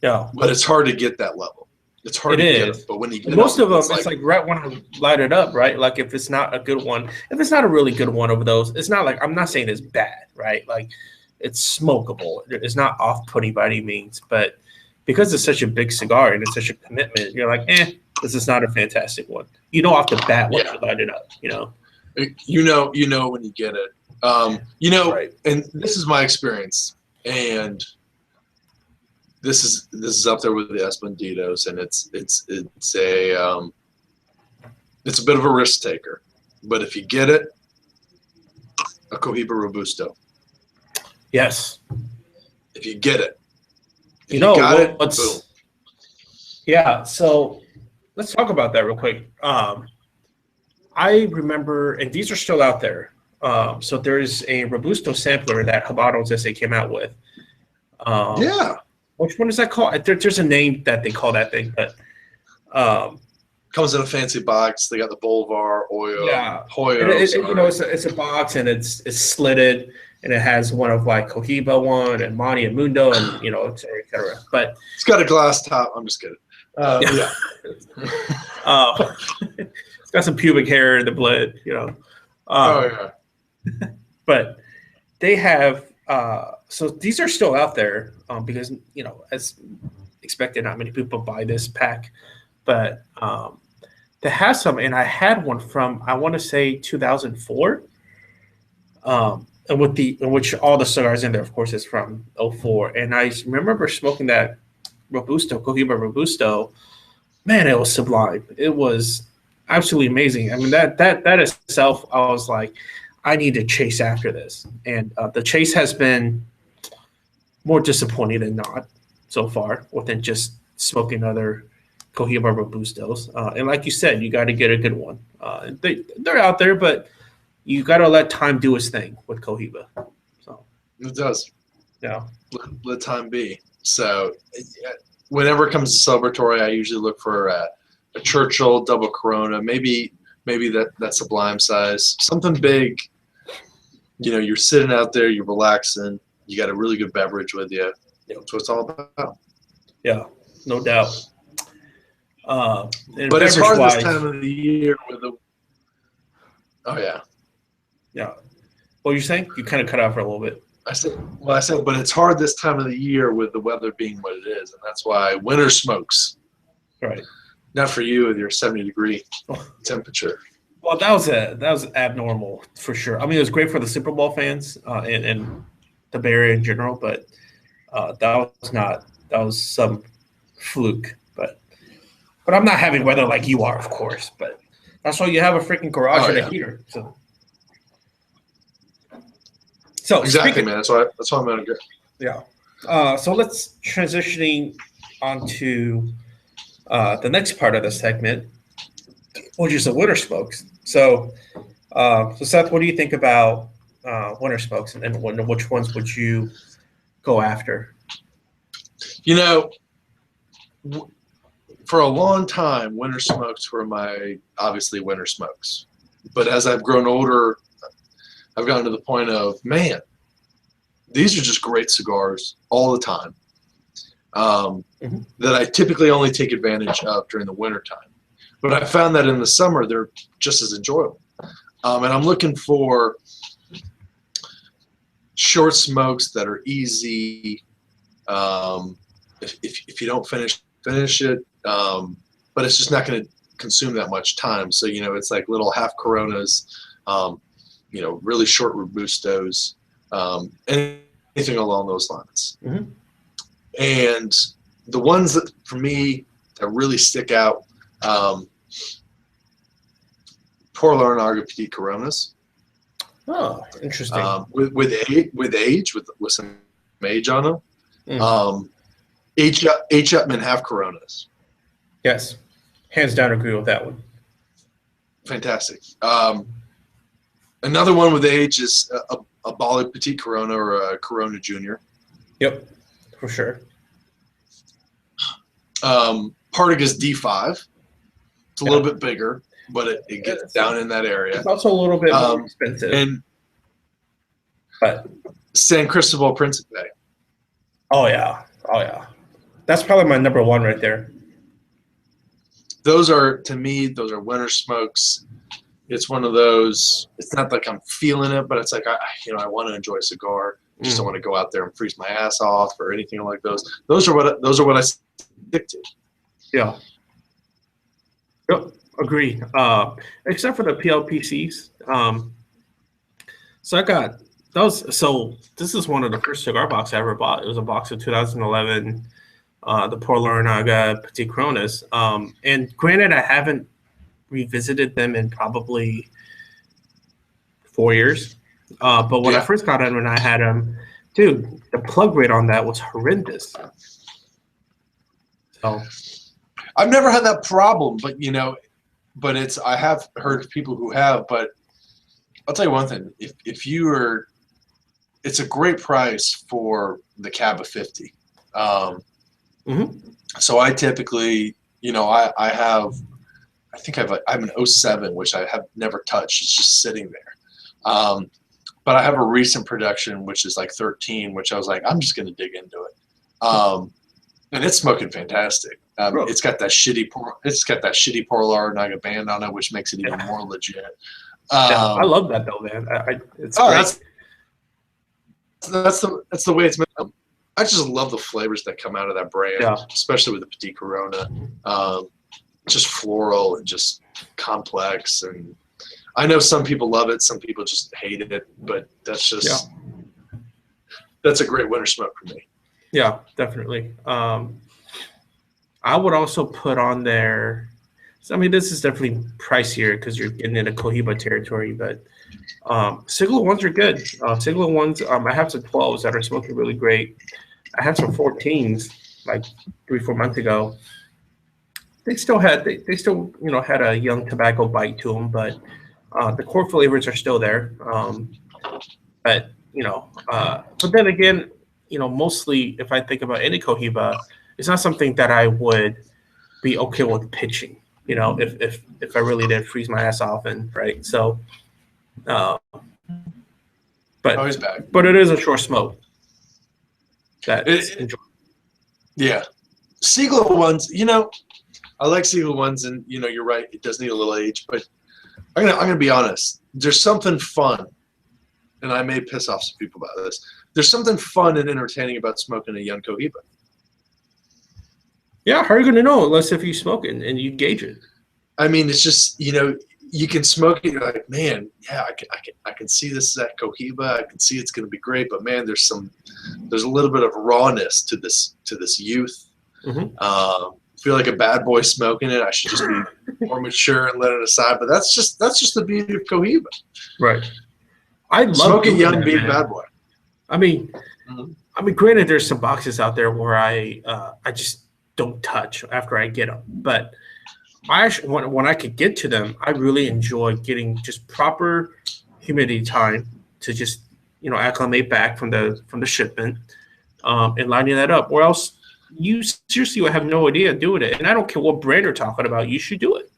Yeah, but it's hard to get that level. It's hard to get it. But when you get most of them, it's like right when I light it up, right? Like if it's not a good one, if it's not a really good one of those, it's not like, I'm not saying it's bad, right? Like it's smokable. It's not off-putting by any means, but because it's such a big cigar and it's such a commitment, you're like, this is not a fantastic one. Off the bat when you light it up, You know when you get it. Right. And this is my experience, and this is up there with the Escondidos, and it's a bit of a risk taker, but if you get it, a Cohiba Robusto. Yes. If you get it, boom. Yeah. So let's talk about that real quick. I remember, and these are still out there. So there's a Robusto sampler that Habanos SA came out with. Which one is that called? There's a name that they call that thing, but comes in a fancy box. They got the Bolivar oil. Yeah, Hoyo. It's a box, and it's slitted, and it has one of like Cohiba one and Monte and Mundo, and et cetera, et cetera. But it's got a glass top. I'm just kidding. It's got some pubic hair in the blood, But they have so these are still out there because as expected, not many people buy this pack, but they have some, and I had one from, I want to say 2004, and in which all the cigars in there, of course, is from 04, and I remember smoking that Robusto, Cohiba Robusto. Man, it was sublime. It was absolutely amazing. That itself, I was like, I need to chase after this. And the chase has been more disappointing than not so far, within just smoking other Cohiba Robustos. And like you said, you got to get a good one. They're out there, but you got to let time do its thing with Cohiba. So it does. Yeah. Let time be. So whenever it comes to celebratory, I usually look for a Churchill double Corona, maybe that Sublime size, something big. You're sitting out there, you're relaxing, you got a really good beverage with you. That's what it's all about. Yeah, no doubt. But it's hard this time of the year with the. Oh yeah. Yeah. What you're saying? You kind of cut out for a little bit. I said, but it's hard this time of the year with the weather being what it is, and that's why winter smokes. Right. Not for you with your 70-degree temperature. Well, that was abnormal for sure. It was great for the Super Bowl fans and the Bay Area in general, but that was some fluke. But I'm not having weather like you are, of course. But that's why you have a freaking garage and a heater. So exactly, man. That's why I'm gonna get. Yeah. So let's transitioning onto the next part of the segment, which is the winter smokes. So, Seth, what do you think about winter smokes, and which ones would you go after? You know, for a long time, winter smokes were my obviously winter smokes. But as I've grown older, I've gotten to the point of, man, these are just great cigars all the time that I typically only take advantage of during the winter time. But I found that in the summer, they're just as enjoyable. And I'm looking for short smokes that are easy. If you don't finish it, but it's just not going to consume that much time. So, it's like little half Coronas, really short Robustos, anything along those lines. And the ones that, for me, that really stick out, Pour Larnaga Petit Coronas. Oh, interesting. With age, with some age on them. H. Upman half Coronas. Yes, hands down agree with that one. Fantastic. Another one with age is a Bali Petit Corona or a Corona Junior. Yep, for sure. Partagas D5. It's a little bit bigger, but it gets down in that area. It's also a little bit more expensive. But San Cristobal Principe. Oh yeah. That's probably my number one right there. Those are, to me, winter smokes. It's one of those. It's not like I'm feeling it, but it's like I want to enjoy a cigar. I just don't want to go out there and freeze my ass off or anything like those. Those are what I stick to. Yeah. Yep. Agree. Except for the PLPCs. So I got those. So this is one of the first cigar boxes I ever bought. It was a box of 2011. The Pour Larnaga Petit Coronas. And granted, I haven't revisited them in probably 4 years. But when I first got them and I had them, dude, the plug rate on that was horrendous. So I've never had that problem, but I have heard of people who have. But I'll tell you one thing: if you are, it's a great price for the cab of 50. So I typically, I have an 07, which I have never touched. It's just sitting there. But I have a recent production, which is like 13, which I was like, I'm just going to dig into it. And it's smoking fantastic. It's got that shitty Pour Larnaga band on it, which makes it even more legit. I love that though, man. It's great. That's the way it's made. I just love the flavors that come out of that brand, especially with the Petit Corona. Just floral and just complex. And I know some people love it, some people just hate it, but that's just that's a great winter smoke for me. Yeah, definitely. I would also put on there. I mean, this is definitely pricier because you're getting into Cohiba territory, but Siglo ones are good. Siglo ones, I have some 12s that are smoking really great. I had some 14s like 3-4 months ago. They still had had a young tobacco bite to them, but the core flavors are still there. But then again, mostly if I think about any Cohiba, it's not something that I would be okay with pitching. If I really did freeze my ass off right. So, but it is a short smoke. That's enjoyable. Yeah, Siglo ones. I like Siglo ones, and you're right. It does need a little age, but I'm gonna be honest. There's something fun, and I may piss off some people about this. There's something fun and entertaining about smoking a young Cohiba. Yeah, how are you going to know unless if you smoke it and you gauge it? I mean, it's just you can smoke it. You're like, man, yeah, I can see this is that Cohiba. I can see it's going to be great, but man, there's a little bit of rawness to this youth. Feel like a bad boy smoking it. I should just be more mature and let it aside. But that's just the beauty of Cohiba. Right. I love smoking young, being a bad boy. I mean, I mean, granted, there's some boxes out there where I just don't touch after I get them, but I actually, when I could get to them, I really enjoy getting just proper humidity time to just acclimate back from the shipment, and lining that up. Or else you seriously would have no idea doing it. And I don't care what brand you're talking about, you should do it.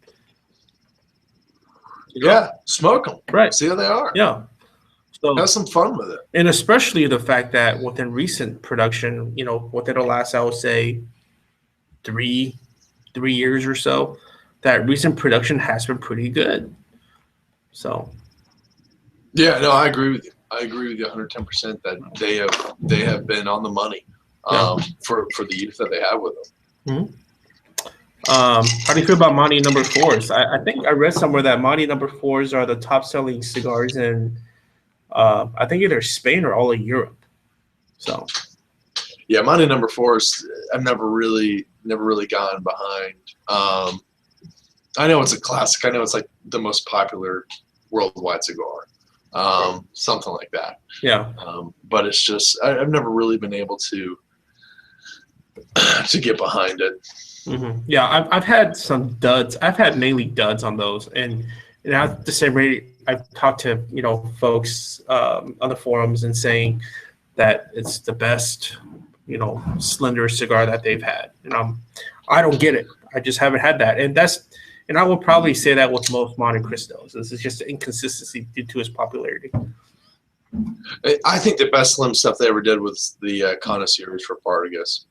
Yeah, smoke them. Right. See how they are. Yeah. So have some fun with it. And especially the fact that within recent production, within the last, I would say, 3 years or so, that recent production has been pretty good. So. Yeah, no, I agree with you. I agree with you 110% that they have been on the money for the youth that they have with them. Mm-hmm. How do you feel about Monty number 4s? I think I read somewhere that Monty number 4s are the top selling cigars in I think either Spain or all of Europe. So yeah, Monty number 4s I've never really gone behind. I know it's a classic. I know it's like the most popular worldwide cigar. Something like that. Yeah. But it's just I've never really been able to get behind it. Mm-hmm. Yeah, I've had some duds. I've had mainly duds on those, and at the same rate, I've talked to folks on the forums and saying that it's the best slender cigar that they've had, and I don't get it. I just haven't had that, and I will probably say that with most Monte Cristos. This is just an inconsistency due to its popularity. I think the best slim stuff they ever did was the Connoisseurs for Partagas.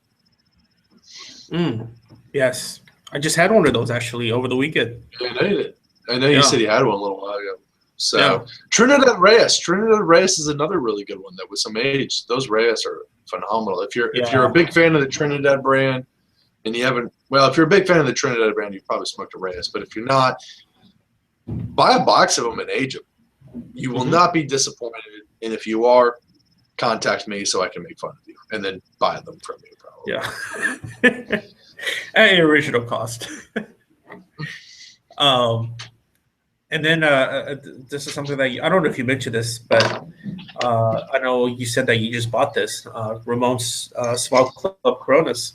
Yes, I just had one of those actually over the weekend. Yeah, I know you did. I know you said you had one a little while ago. So Trinidad Reyes is another really good one that with some age. Those Reyes are phenomenal. If you're a big fan of the Trinidad brand and you haven't, well, if you're a big fan of the Trinidad brand, you've probably smoked a Reyes. But if you're not, buy a box of them and age them. You will not be disappointed. And if you are, contact me so I can make fun of you and then buy them from you. Probably. Yeah. At your original cost. And then this is something that I don't know if you mentioned this, but I know you said that you just bought this Ramon's Small Club Coronas.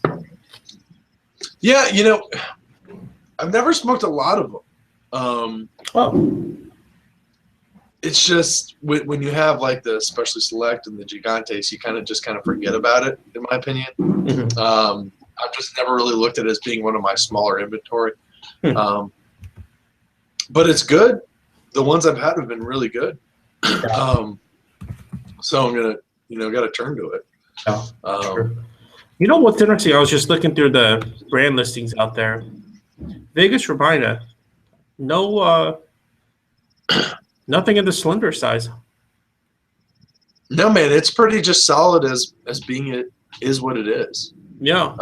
Yeah, I've never smoked a lot of them. It's just when you have like the Specially Select and the Gigantes, you kind of forget about it, in my opinion. Mm-hmm. I've just never really looked at it as being one of my smaller inventory. But it's good. The ones I've had have been really good. So I'm gonna, gotta turn to it. Sure. What's interesting? I was just looking through the brand listings out there. Vegas Urbina, no, nothing in the slender size. No, man, it's pretty just solid as being it is what it is. Yeah.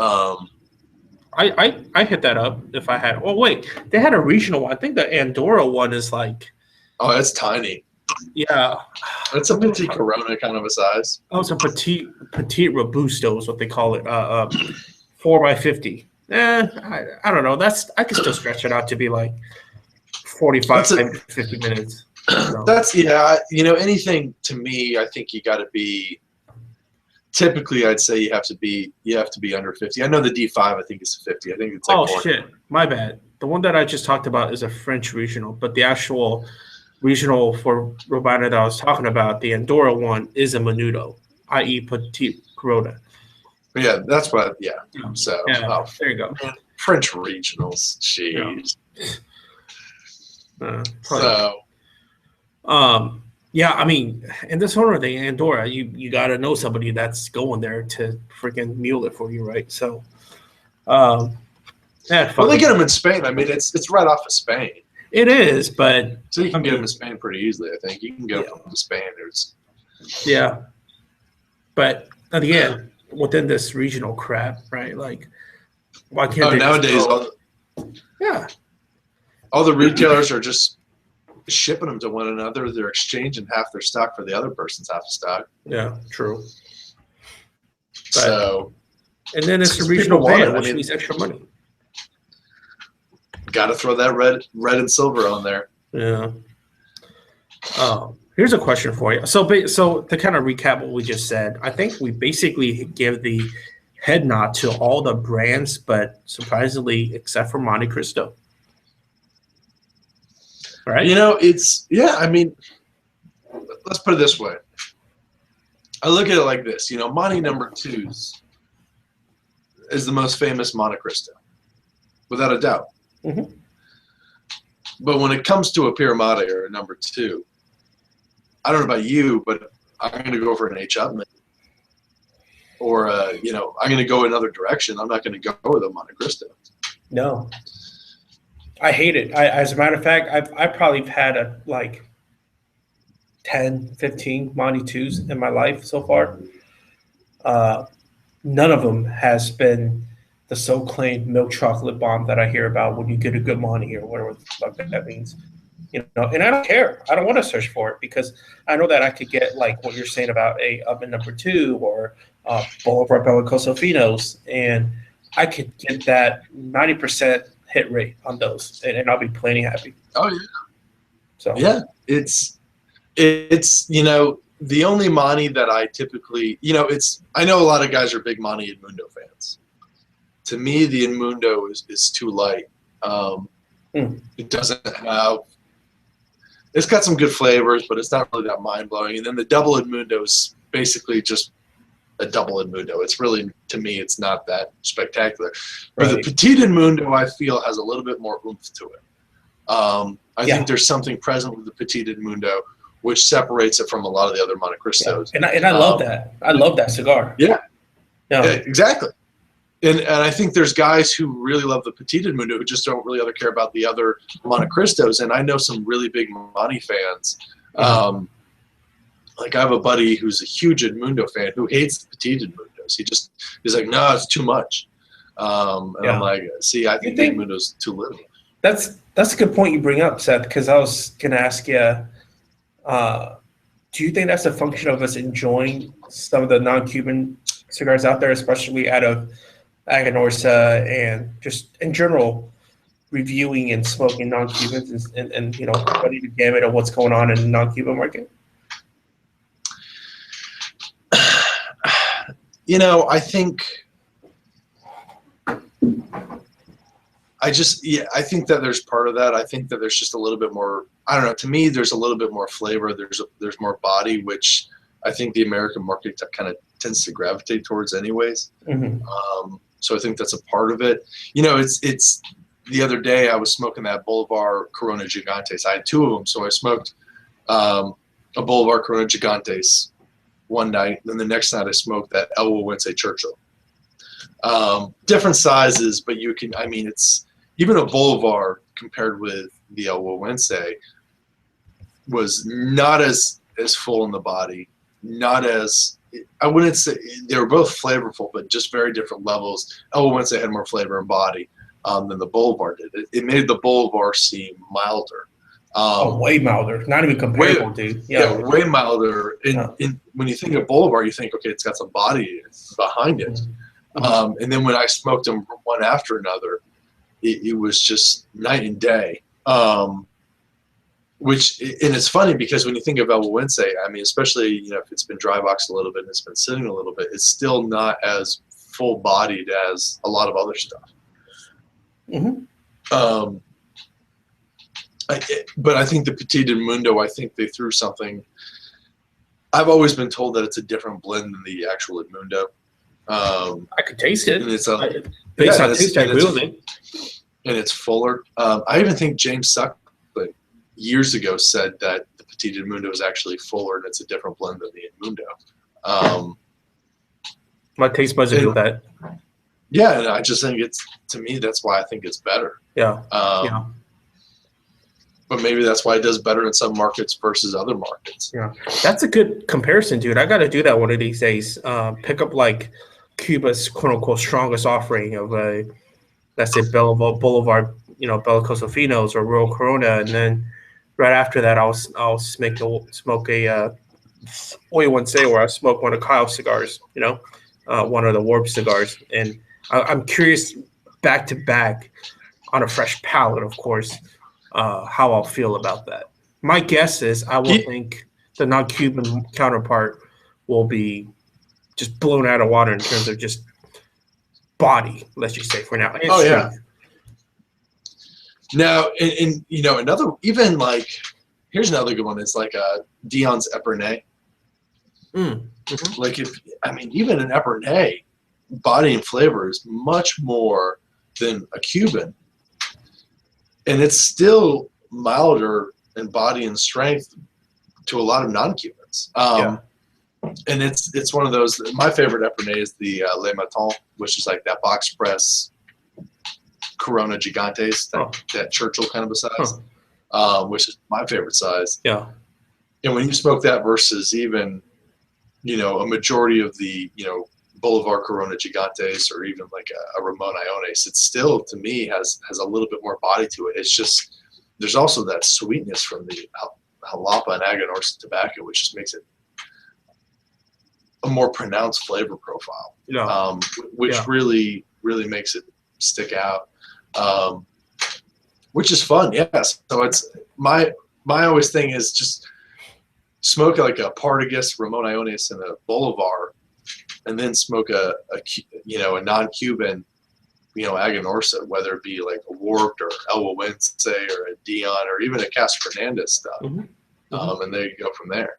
I hit that up if I had. Oh wait, they had a regional one. I think the Andorra one is like. Oh, it's tiny. Yeah. It's a petite Corona kind of a size. Oh, it's a petite Robusto is what they call it. 4x50. I don't know. I can still stretch it out to be like 45 to 50 minutes. So. That's anything to me. I think you got to be. Typically, I'd say you have to be under 50. I know the D5. I think is 50. I think it's like. Oh shit! My bad. The one that I just talked about is a French regional, but the actual regional for Robina that I was talking about, the Andorra one, is a Menudo, i.e. Petite Corona. Yeah, that's what. Yeah. So there you go. Man, French regionals. Jeez. Yeah, I mean, in this order, the Andorra, you got to know somebody that's going there to freaking mule it for you, right? So, well, they get them in Spain. I mean, it's right off of Spain. It is, but so you can get them in Spain pretty easily. I think you can get them from the Spaniards. Yeah, but again, within this regional crap, right? Like, why can't they nowadays? All the retailers are just shipping them to one another. They're exchanging half their stock for the other person's half the stock. Yeah, true. So, and then it's a regional ban, which means extra money. Got to throw that red and silver on there. Yeah. Here's a question for you. So to kind of recap what we just said, I think we basically give the head nod to all the brands, but surprisingly, except for Monte Cristo. Right? I mean, let's put it this way. I look at it like this. Monte number 2s is the most famous Monte Cristo, without a doubt. Mm-hmm. But when it comes to a Pure Mate or a number 2, I don't know about you, but I'm going to go for an H. Upmann. Or, I'm going to go another direction. I'm not going to go with a Monte Cristo. No. I hate it. As a matter of fact, I probably had 10, 15 Monte 2s in my life so far. None of them has been the so-claimed milk chocolate bomb that I hear about when you get a good Monte or whatever the fuck that means. And I don't care. I don't want to search for it because I know that I could get like what you're saying about a Upmann number 2 or Boulevard Bellicoso Finos, and I could get that 90% hit rate on those, and I'll be plenty happy. Oh yeah. So yeah, it's the only Monte that I typically I know a lot of guys are big Monte Edmundo fans. To me, the Edmundo is too light. It doesn't have. It's got some good flavors, but it's not really that mind-blowing. And then the double Edmundo is basically just a double Edmundo. It's really, to me, it's not that spectacular. But the Petit Edmundo, I feel, has a little bit more oomph to it. I think there's something present with the Petit Edmundo which separates it from a lot of the other Monte Cristos. Yeah. And I love that. I love that cigar. Yeah, exactly. And I think there's guys who really love the Petit Edmundo who just don't really care about the other Monte Cristos. And I know some really big Monte fans. Like I have a buddy who's a huge Edmundo fan who hates the Petit Edmundos. He's like, no, it's too much. I'm like, see, I think the Edmundo's too little. That's a good point you bring up, Seth, because I was going to ask you, do you think that's a function of us enjoying some of the non-Cuban cigars out there, especially out of Aganorsa and just in general reviewing and smoking non-Cubans and running the gamut of what's going on in the non-Cuban market? I think I think that there's part of that. I think that there's just a little bit more, I don't know, to me there's a little bit more flavor, there's more body, which I think the American market kind of tends to gravitate towards anyways. Mm-hmm. So I think that's a part of it. It's the other day I was smoking that Boulevard Corona Gigantes. I had 2 of them, so I smoked a Boulevard Corona Gigantes one night. Then the next night I smoked that El Huehuense Churchill. Different sizes, but it's even a Boulevard compared with the El Huehuense was not as full in the body, not as, I wouldn't say, they were both flavorful, but just very different levels. El Huehuense had more flavor and body than the Boulevard did. It made the Boulevard seem milder. Way milder. Not even comparable, dude. Yeah, way milder. When you think of Boulevard, you think, okay, it's got some body behind it. Mm-hmm. And then when I smoked them one after another, it was just night and day. And it's funny because when you think of El Huehuense, especially if it's been dry boxed a little bit and it's been sitting a little bit, it's still not as full bodied as a lot of other stuff. Mm-hmm. But I think the Petit Edmundo, I think they threw something. I've always been told that it's a different blend than the actual Edmundo. I could taste it. And it's based on taste, I will. And it's fuller. I even think James Suck years ago said that the Petit Edmundo is actually fuller and it's a different blend than the Edmundo. My taste buds do that. Yeah, and I just think to me, that's why I think it's better. Yeah. But maybe that's why it does better in some markets versus other markets. Yeah, that's a good comparison, dude. I got to do that one of these days. Pick up like Cuba's quote unquote strongest offering of let's say Boulevard, Bellicoso Finos or Royal Corona, and then right after that, I'll smoke a Huehuense where I smoke one of Kyle's cigars, one of the Warp cigars, and I'm curious back to back on a fresh palate, of course. How I'll feel about that. My guess is I will think the non-Cuban counterpart will be just blown out of water in terms of just body, let's just say for now. And yeah. Now, and you know, another, even like, here's another good one. It's like Dion's Epernay. Like even an Epernay, body and flavor is much more than a Cuban, and it's still milder in body and strength to a lot of non-Cubans. And it's one of those. My favorite Epernay is the Le Matin, which is like that box press Corona Gigantes, that Churchill kind of a size, which is my favorite size. Yeah. And when you smoke that versus even, you know, a majority of the, you know, Boulevard Corona Gigantes or even like a Ramon Iones, it still, to me, has a little bit more body to it. It's just, there's also that sweetness from the Jalapa and Aganorsa tobacco, which just makes it a more pronounced flavor profile, which really, really makes it stick out, which is fun. Yes. So it's my always thing is just smoke like a Partagas, Ramon Iones, and a Bolivar, and then smoke a non-Cuban, you know, Aganorsa, whether it be like a Warped or El Wawense or a Dion or even a Casa Fernandez stuff. And there you go from there.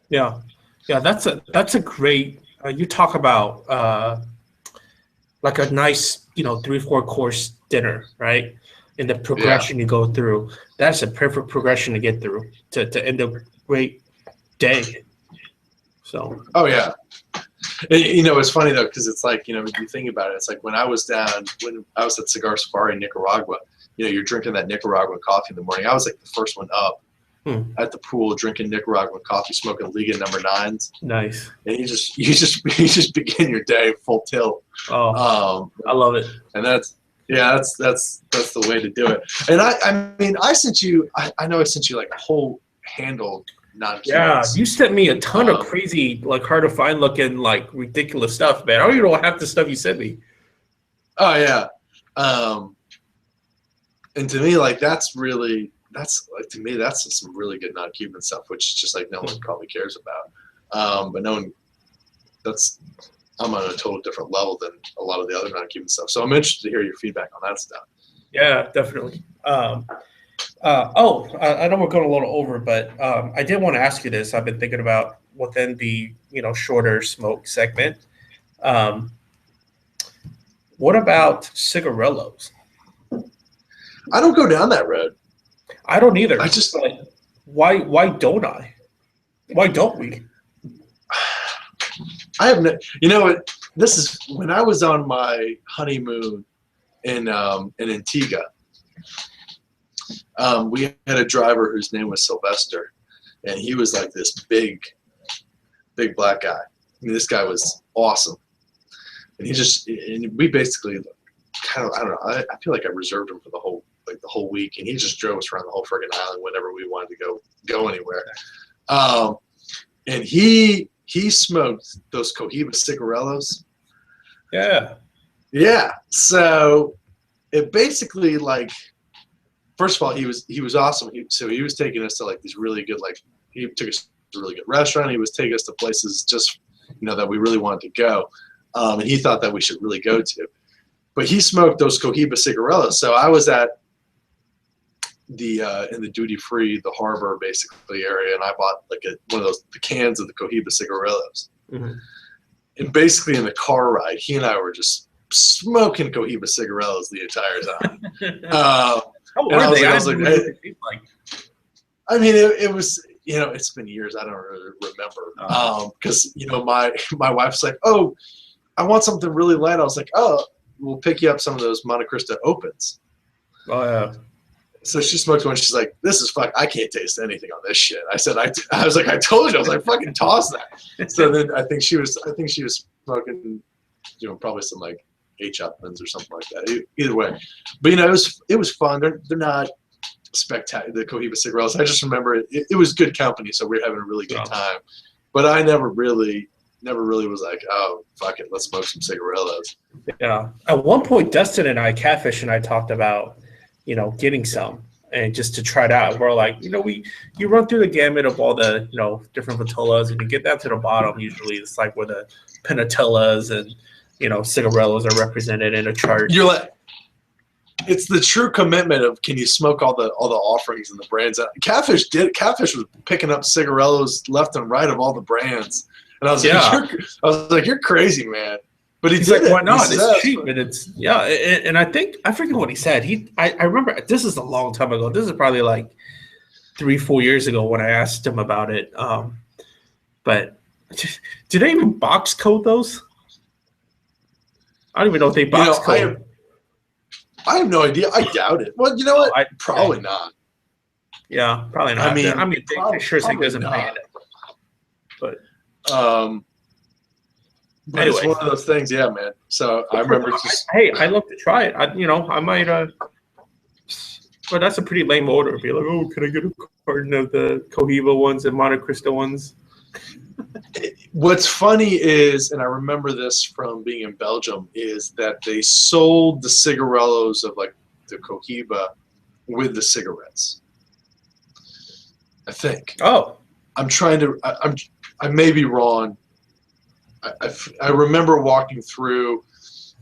Yeah. Yeah, that's a great. You talk about like a nice, you know, 3-4 course dinner, right? And the progression you go through. That's a perfect progression to get through to end a great day. So. Oh yeah, you know, it's funny though, because it's like, you know, if you think about it, it's like when I was at Cigar Safari in Nicaragua, you know, you're drinking that Nicaraguan coffee in the morning. I was like the first one up. At the pool, drinking Nicaraguan coffee, smoking Liga No. 9s. Nice. And you just begin your day full tilt. Oh, I love it. And that's the way to do it. And I mean, I sent you. I know I sent you like a whole handle non-Cubans. Yeah, you sent me a ton of crazy, like hard to find looking, like ridiculous stuff, man. I don't even know half the stuff you sent me. Oh yeah. And to me, like that's some really good non-Cuban stuff, which is just like no one probably cares about. But no one, I'm on a total different level than a lot of the other non-Cuban stuff. So I'm interested to hear your feedback on that stuff. Yeah, definitely. I know we're going a little over, but I did want to ask you this. I've been thinking about within the, you know, shorter smoke segment. What about cigarillos? I don't go down that road. I don't either. I just why don't I? Why don't we? I have no. You know what? This is when I was on my honeymoon in Antigua. We had a driver whose name was Sylvester, and he was like this big black guy. I mean, this guy was awesome, and we basically kind of, I don't know. I feel like I reserved him for the whole week, and he just drove us around the whole friggin' island whenever we wanted to go anywhere. And he smoked those Cohiba cigarillos. Yeah. Yeah. So it basically, like, first of all, he was awesome. He was taking us to like these really good, like, he took us to a really good restaurant. He was taking us to places just, you know, that we really wanted to go. And he thought that we should really go to. But he smoked those Cohiba cigarillos. So I was at in the duty free, the harbor basically area, and I bought like one of the cans of the Cohiba cigarillos. And basically in the car ride, he and I were just smoking Cohiba cigarillos the entire time. How are they? I mean, it was, you know, it's been years. I don't really remember. Because, you know, my wife's like, oh, I want something really light. I was like, oh, we'll pick you up some of those Monte Cristo Opens. Oh, yeah. So she smoked one. She's like, this is I can't taste anything on this shit. I said, I was like, I told you. I was like, fucking toss that. So then I think she was smoking, you know, probably some like H-Upmans or something like that. Either way. But, you know, it was fun. They're not spectacular, the Cohiba cigarillos. I just remember it was good company, so we were having a really good time. But I never really was like, oh, fuck it, let's smoke some cigarillos. Yeah. At one point, Dustin and I, Catfish and I, talked about, you know, getting some. and just to try it out. We're like, you run through the gamut of all the, different vitolas, and you get down to the bottom. Usually, it's like where the Penatellas and cigarellos are represented in a chart. You're like, it's the true commitment of can you smoke all the offerings and the brands. Catfish was picking up cigarellos left and right of all the brands, and I was like, you're crazy, man. But he's like, why not? It's cheap, and it's and I forget what he said. I remember, this is a long time ago. This is probably like 3-4 years ago when I asked him about it. But do they even box code those? I don't even know if they box code. I have no idea. I doubt it. Well, you know what? Probably not. Yeah, probably not. I mean, they sure as heck doesn't ban it. But anyway, it's one of those things, yeah, man. So I remember I'd love to try it. I might. But that's a pretty lame order. Be like, oh, can I get a carton of the Cohiba ones and Monte Cristo ones? What's funny is, and I remember this from being in Belgium, is that they sold the cigarellos of like the Cohiba with the cigarettes. I think. Oh, I may be wrong. I remember walking through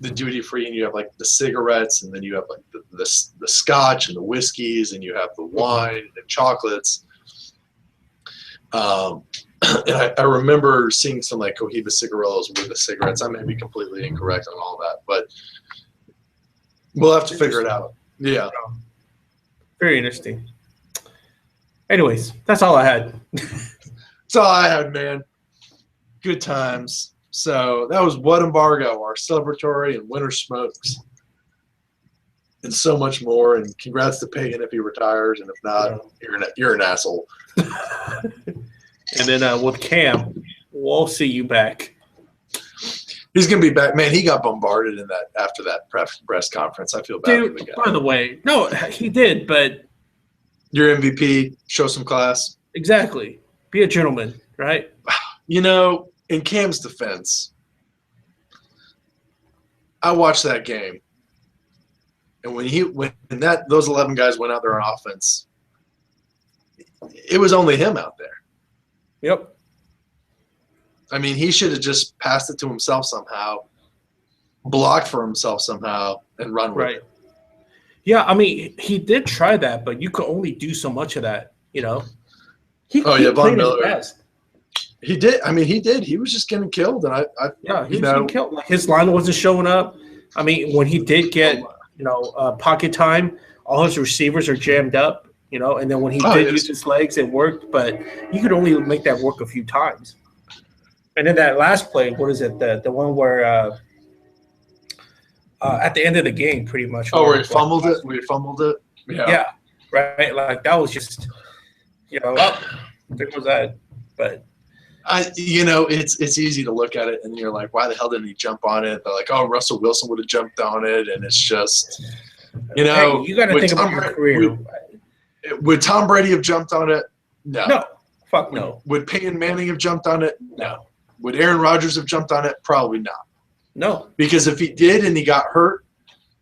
the duty free, and you have like the cigarettes, and then you have like the scotch and the whiskeys, and you have the wine and chocolates. And I remember seeing some like Cohiba cigarellos with the cigarettes. I may be completely incorrect on all that, but we'll have to figure it out. Yeah. Very interesting. Anyways, that's all I had. That's all I had, man. Good times. So that was What Embargo, our celebratory and winter smokes, and so much more. And congrats to Pagan if he retires, and if not, you're an asshole. And then with Cam, we'll see you back. He's gonna be back, man. He got bombarded after that press conference. I feel bad for the guy. By the way, no, he did, but your MVP, show some class. Exactly. Be a gentleman, right? In Cam's defense, I watched that game, and when those 11 guys went out there on offense, it was only him out there. Yep. I mean, he should have just passed it to himself somehow, blocked for himself somehow, and run with it. Yeah, I mean, he did try that, but you could only do so much of that, He Von Miller. His best. He did. I mean, he did. He was just getting killed, and he was getting killed. Like, his line wasn't showing up. I mean, when he did get, pocket time, all his receivers are jammed up. And then when he did use his legs, it worked, but you could only make that work a few times. And then that last play, what is it? The one where at the end of the game, pretty much. Oh, where he fumbled it? Where he fumbled it? Yeah, right. Like that was just, there goes that. But it's easy to look at it and you're like, why the hell didn't he jump on it? They're like, oh, Russell Wilson would have jumped on it, and it's just, you got to think about your career. Would Tom Brady have jumped on it? No. No. Fuck no. Would Peyton Manning have jumped on it? No. Would Aaron Rodgers have jumped on it? Probably not. No. Because if he did and he got hurt,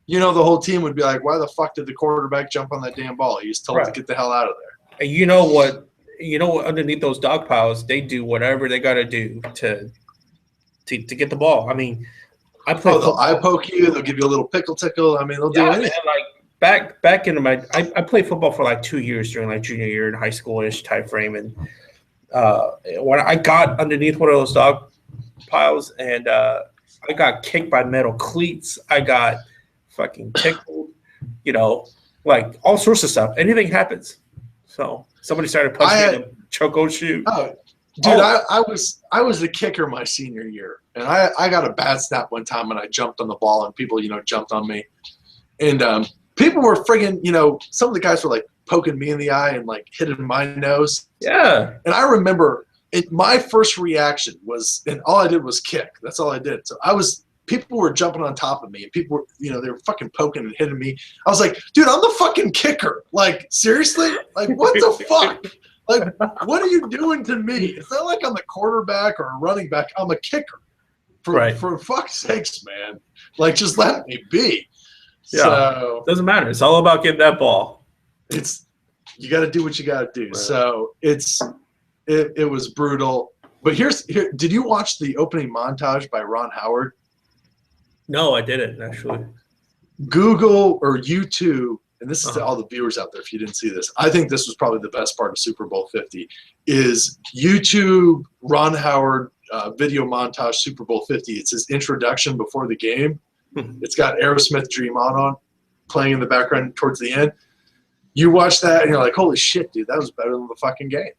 the whole team would be like, why the fuck did the quarterback jump on that damn ball? He was told to get the hell out of there. And you know what? Underneath those dog piles, they do whatever they got to do to get the ball. I mean, they'll eye poke you. They'll give you a little pickle tickle. I mean, they'll do anything. Man, back into I played football for like 2 years during like junior year in high school-ish type frame, and when I got underneath one of those dog piles and I got kicked by metal cleats, I got fucking tickled, like all sorts of stuff. Anything happens. So somebody started punching me in the choco shoe. Oh, dude, I was the kicker my senior year, and I got a bad snap one time and I jumped on the ball and people jumped on me, and people were friggin', some of the guys were like poking me in the eye and like hitting my nose. Yeah. And I remember my first reaction was, and all I did was kick. That's all I did. So people were jumping on top of me, and people were, they were fucking poking and hitting me. I was like, dude, I'm the fucking kicker. Like, seriously? Like, what the fuck? Like, what are you doing to me? It's not like I'm the quarterback or a running back. I'm a kicker. For fuck's sakes, man. Like, just let me be. Yeah, doesn't matter. It's all about getting that ball. you got to do what you got to do. Right. So it was brutal. But here, did you watch the opening montage by Ron Howard? No, I didn't actually. Google or YouTube, and this is to all the viewers out there if you didn't see this. I think this was probably the best part of Super Bowl 50 is YouTube Ron Howard video montage Super Bowl 50. It's his introduction before the game. It's got Aerosmith Dream On playing in the background towards the end. You watch that and you're like, holy shit, dude, that was better than the fucking game.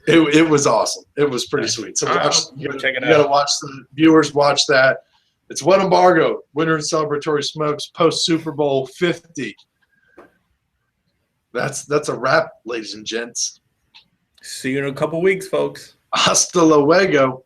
It was awesome. It was pretty sweet. So you got to watch the viewers watch that. It's What Embargo, winner of Celebratory Smokes, post Super Bowl 50. That's a wrap, ladies and gents. See you in a couple weeks, folks. Hasta luego.